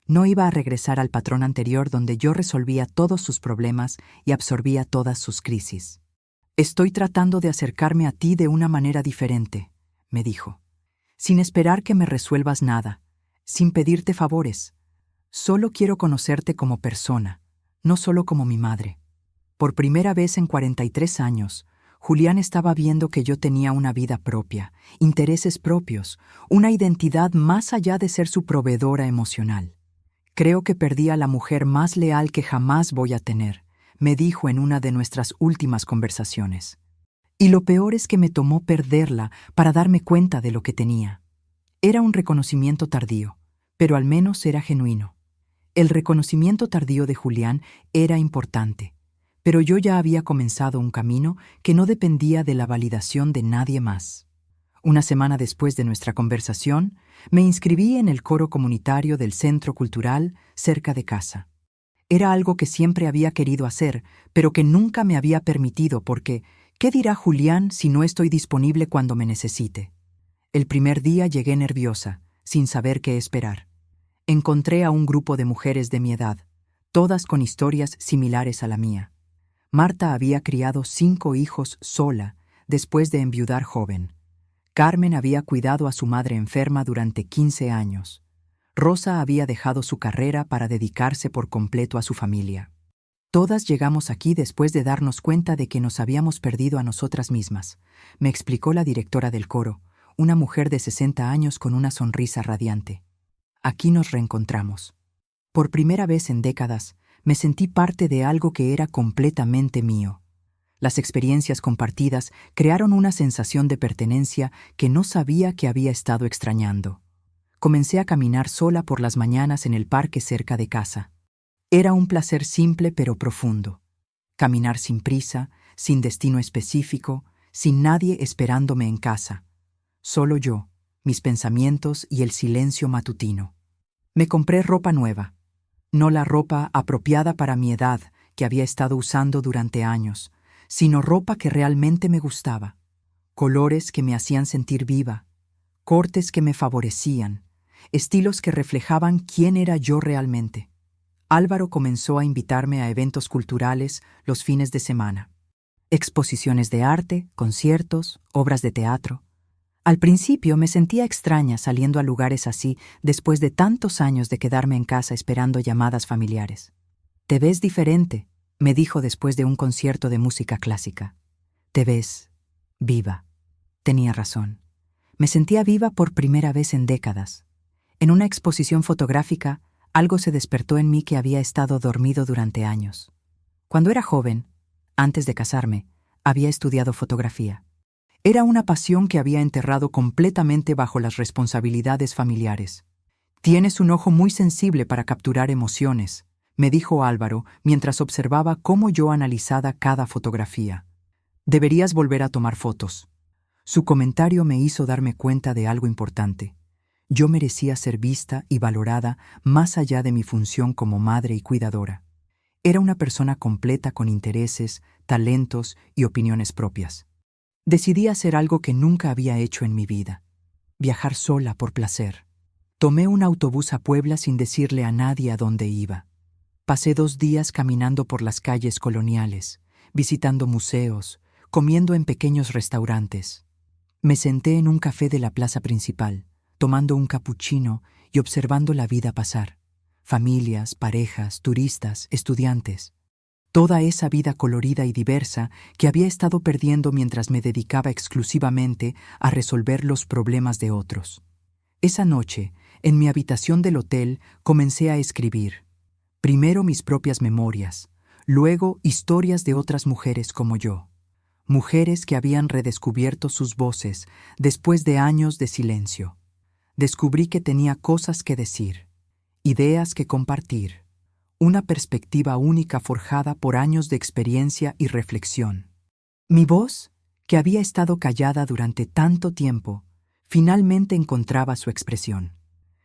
A: No iba a regresar al patrón anterior donde yo resolvía todos sus problemas y absorbía todas sus crisis. Estoy tratando de acercarme a ti de una manera diferente», me dijo. sin esperar que me resuelvas nada, sin pedirte favores. Solo quiero conocerte como persona, no solo como mi madre. Por primera vez en 43 años, Julián estaba viendo que yo tenía una vida propia, intereses propios, una identidad más allá de ser su proveedora emocional. Creo que perdí a la mujer más leal que jamás voy a tener, me dijo en una de nuestras últimas conversaciones. Y lo peor es que me tomó perderla para darme cuenta de lo que tenía. Era un reconocimiento tardío, pero al menos era genuino. El reconocimiento tardío de Julián era importante, pero yo ya había comenzado un camino que no dependía de la validación de nadie más. Una semana después de nuestra conversación, me inscribí en el coro comunitario del centro cultural cerca de casa. Era algo que siempre había querido hacer, pero que nunca me había permitido porque, ¿qué dirá Julián si no estoy disponible cuando me necesite? El primer día llegué nerviosa, sin saber qué esperar. Encontré a un grupo de mujeres de mi edad, todas con historias similares a la mía. Marta había criado 5 hijos sola después de enviudar joven. Carmen había cuidado a su madre enferma durante 15 años. Rosa había dejado su carrera para dedicarse por completo a su familia. Todas llegamos aquí después de darnos cuenta de que nos habíamos perdido a nosotras mismas, me explicó la directora del coro, una mujer de 60 años con una sonrisa radiante. Aquí nos reencontramos. Por primera vez en décadas, me sentí parte de algo que era completamente mío. Las experiencias compartidas crearon una sensación de pertenencia que no sabía que había estado extrañando. Comencé a caminar sola por las mañanas en el parque cerca de casa. Era un placer simple pero profundo. Caminar sin prisa, sin destino específico, sin nadie esperándome en casa. Solo yo, mis pensamientos y el silencio matutino. Me compré ropa nueva. No la ropa apropiada para mi edad que había estado usando durante años, sino ropa que realmente me gustaba. Colores que me hacían sentir viva, cortes que me favorecían, estilos que reflejaban quién era yo realmente. Álvaro comenzó a invitarme a eventos culturales los fines de semana. Exposiciones de arte, conciertos, obras de teatro. Al principio me sentía extraña saliendo a lugares así después de tantos años de quedarme en casa esperando llamadas familiares. «Te ves diferente», me dijo después de un concierto de música clásica. «Te ves viva». Tenía razón. Me sentía viva por primera vez en décadas. En una exposición fotográfica, algo se despertó en mí que había estado dormido durante años. Cuando era joven, antes de casarme, había estudiado fotografía. Era una pasión que había enterrado completamente bajo las responsabilidades familiares. «Tienes un ojo muy sensible para capturar emociones», me dijo Álvaro mientras observaba cómo yo analizaba cada fotografía. «Deberías volver a tomar fotos». Su comentario me hizo darme cuenta de algo importante. Yo merecía ser vista y valorada más allá de mi función como madre y cuidadora. Era una persona completa con intereses, talentos y opiniones propias. Decidí hacer algo que nunca había hecho en mi vida: viajar sola por placer. Tomé un autobús a Puebla sin decirle a nadie a dónde iba. Pasé 2 días caminando por las calles coloniales, visitando museos, comiendo en pequeños restaurantes. Me senté en un café de la plaza principal, tomando un capuchino y observando la vida pasar. Familias, parejas, turistas, estudiantes. Toda esa vida colorida y diversa que había estado perdiendo mientras me dedicaba exclusivamente a resolver los problemas de otros. Esa noche, en mi habitación del hotel, comencé a escribir. Primero mis propias memorias, luego historias de otras mujeres como yo. Mujeres que habían redescubierto sus voces después de años de silencio. Descubrí que tenía cosas que decir, ideas que compartir. Una perspectiva única forjada por años de experiencia y reflexión. Mi voz, que había estado callada durante tanto tiempo, finalmente encontraba su expresión.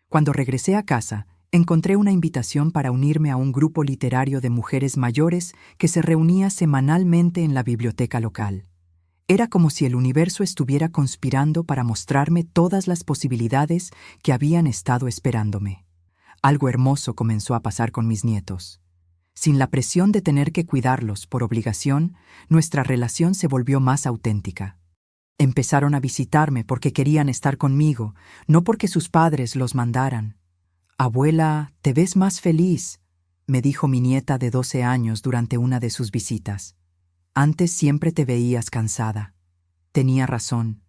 A: Cuando regresé a casa, encontré una invitación para unirme a un grupo literario de mujeres mayores que se reunía semanalmente en la biblioteca local. Era como si el universo estuviera conspirando para mostrarme todas las posibilidades que habían estado esperándome. Algo hermoso comenzó a pasar con mis nietos. Sin la presión de tener que cuidarlos por obligación, nuestra relación se volvió más auténtica. Empezaron a visitarme porque querían estar conmigo, no porque sus padres los mandaran. «Abuela, te ves más feliz», me dijo mi nieta de 12 años durante una de sus visitas. «Antes siempre te veías cansada». Tenía razón.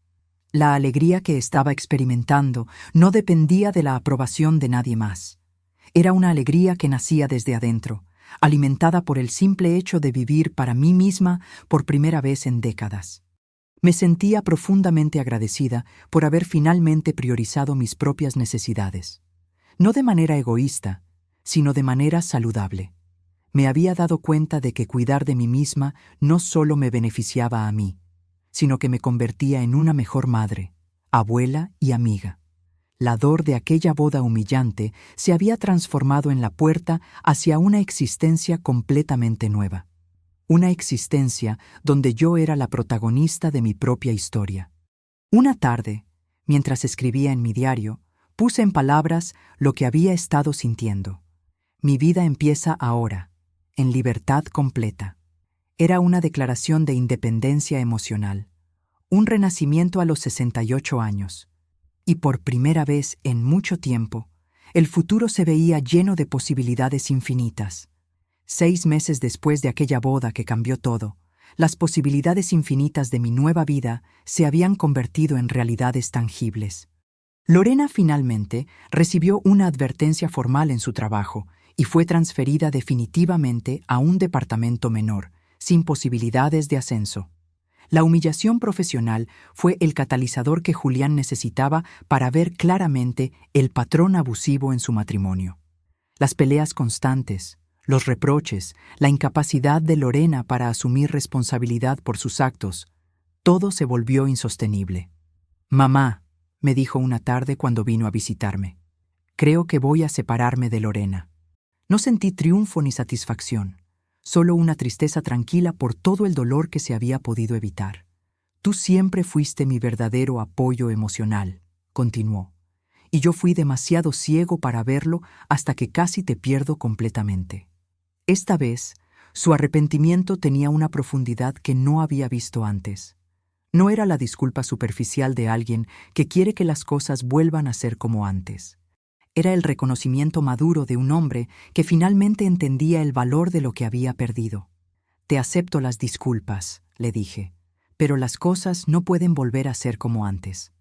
A: La alegría que estaba experimentando no dependía de la aprobación de nadie más. Era una alegría que nacía desde adentro, alimentada por el simple hecho de vivir para mí misma por primera vez en décadas. Me sentía profundamente agradecida por haber finalmente priorizado mis propias necesidades. No de manera egoísta, sino de manera saludable. Me había dado cuenta de que cuidar de mí misma no solo me beneficiaba a mí, sino que me convertía en una mejor madre, abuela y amiga. La dor de aquella boda humillante se había transformado en la puerta hacia una existencia completamente nueva. Una existencia donde yo era la protagonista de mi propia historia. Una tarde, mientras escribía en mi diario, puse en palabras lo que había estado sintiendo. Mi vida empieza ahora, en libertad completa. Era una declaración de independencia emocional, un renacimiento a los 68 años. Y por primera vez en mucho tiempo, el futuro se veía lleno de posibilidades infinitas. 6 meses después de aquella boda que cambió todo, las posibilidades infinitas de mi nueva vida se habían convertido en realidades tangibles. Lorena finalmente recibió una advertencia formal en su trabajo y fue transferida definitivamente a un departamento menor, sin posibilidades de ascenso. La humillación profesional fue el catalizador que Julián necesitaba para ver claramente el patrón abusivo en su matrimonio. Las peleas constantes, los reproches, la incapacidad de Lorena para asumir responsabilidad por sus actos, todo se volvió insostenible. «Mamá», me dijo una tarde cuando vino a visitarme, «creo que voy a separarme de Lorena». No sentí triunfo ni satisfacción, solo una tristeza tranquila por todo el dolor que se había podido evitar. «Tú siempre fuiste mi verdadero apoyo emocional», continuó, «y yo fui demasiado ciego para verlo hasta que casi te pierdo completamente». Esta vez, su arrepentimiento tenía una profundidad que no había visto antes. No era la disculpa superficial de alguien que quiere que las cosas vuelvan a ser como antes. Era el reconocimiento maduro de un hombre que finalmente entendía el valor de lo que había perdido. «Te acepto las disculpas», le dije, «pero las cosas no pueden volver a ser como antes.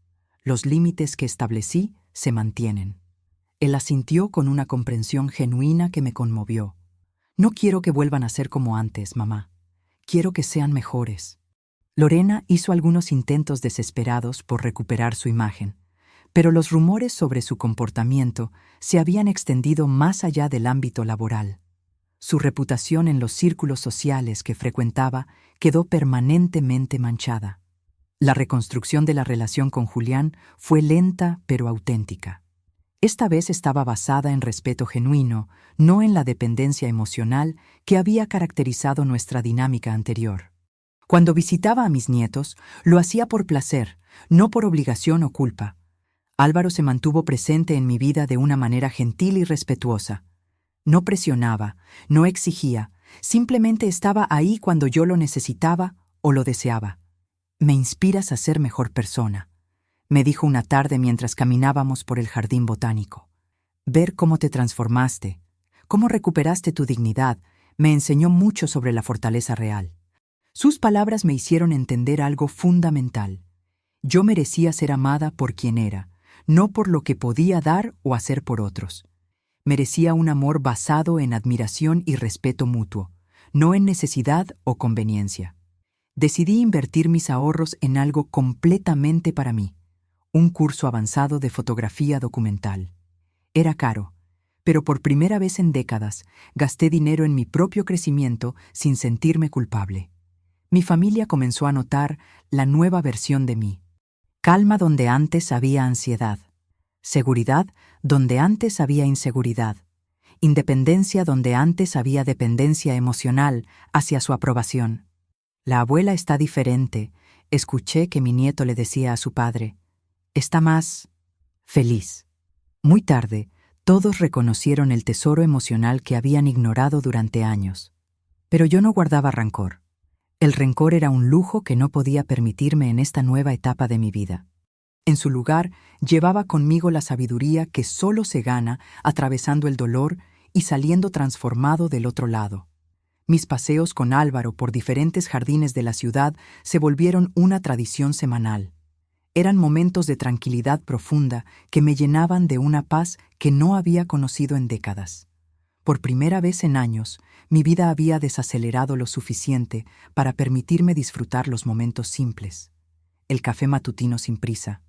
A: Los límites que establecí se mantienen». Él asintió con una comprensión genuina que me conmovió. «No quiero que vuelvan a ser como antes, mamá. Quiero que sean mejores». Lorena hizo algunos intentos desesperados por recuperar su imagen, pero los rumores sobre su comportamiento se habían extendido más allá del ámbito laboral. Su reputación en los círculos sociales que frecuentaba quedó permanentemente manchada. La reconstrucción de la relación con Julián fue lenta pero auténtica. Esta vez estaba basada en respeto genuino, no en la dependencia emocional que había caracterizado nuestra dinámica anterior. Cuando visitaba a mis nietos, lo hacía por placer, no por obligación o culpa. Álvaro se mantuvo presente en mi vida de una manera gentil y respetuosa. No presionaba, no exigía, simplemente estaba ahí cuando yo lo necesitaba o lo deseaba. «Me inspiras a ser mejor persona», me dijo una tarde mientras caminábamos por el jardín botánico. «Ver cómo te transformaste, cómo recuperaste tu dignidad, me enseñó mucho sobre la fortaleza real». Sus palabras me hicieron entender algo fundamental. Yo merecía ser amada por quien era, no por lo que podía dar o hacer por otros. Merecía un amor basado en admiración y respeto mutuo, no en necesidad o conveniencia. Decidí invertir mis ahorros en algo completamente para mí, un curso avanzado de fotografía documental. Era caro, pero por primera vez en décadas gasté dinero en mi propio crecimiento sin sentirme culpable. Mi familia comenzó a notar la nueva versión de mí. Calma donde antes había ansiedad. Seguridad donde antes había inseguridad. Independencia donde antes había dependencia emocional hacia su aprobación. «La abuela está diferente», escuché que mi nieto le decía a su padre. «Está más feliz». Muy tarde, todos reconocieron el tesoro emocional que habían ignorado durante años. Pero yo no guardaba rencor. El rencor era un lujo que no podía permitirme en esta nueva etapa de mi vida. En su lugar, llevaba conmigo la sabiduría que solo se gana atravesando el dolor y saliendo transformado del otro lado. Mis paseos con Álvaro por diferentes jardines de la ciudad se volvieron una tradición semanal. Eran momentos de tranquilidad profunda que me llenaban de una paz que no había conocido en décadas. Por primera vez en años, mi vida había desacelerado lo suficiente para permitirme disfrutar los momentos simples. El café matutino sin prisa,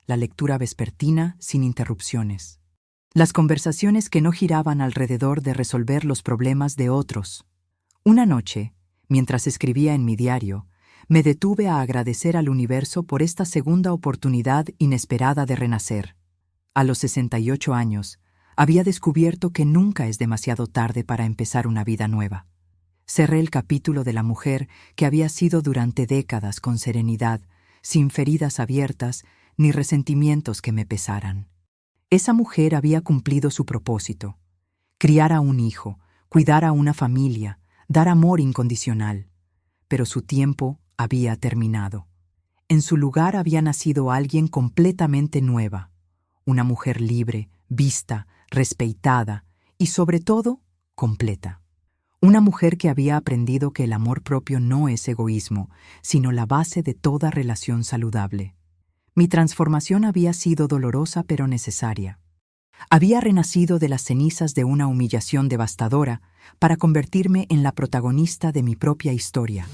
A: la lectura vespertina sin interrupciones, las conversaciones que no giraban alrededor de resolver los problemas de otros. Una noche, mientras escribía en mi diario, me detuve a agradecer al universo por esta segunda oportunidad inesperada de renacer. A los 68 años, había descubierto que nunca es demasiado tarde para empezar una vida nueva. Cerré el capítulo de la mujer que había sido durante décadas con serenidad, sin feridas abiertas ni resentimientos que me pesaran. Esa mujer había cumplido su propósito: criar a un hijo, cuidar a una familia, dar amor incondicional. Pero su tiempo había terminado. En su lugar había nacido alguien completamente nueva, una mujer libre, vista, respeitada y, sobre todo, completa. Una mujer que había aprendido que el amor propio no es egoísmo, sino la base de toda relación saludable. Mi transformación había sido dolorosa pero necesaria. Había renacido de las cenizas de una humillación devastadora para convertirme en la protagonista de mi propia historia.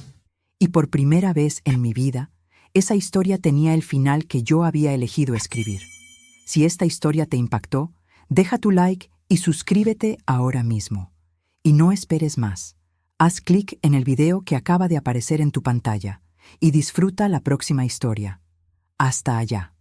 A: Y por primera vez en mi vida, esa historia tenía el final que yo había elegido escribir. Si esta historia te impactó, deja tu like y suscríbete ahora mismo. Y no esperes más. Haz clic en el video que acaba de aparecer en tu pantalla y disfruta la próxima historia. Hasta allá.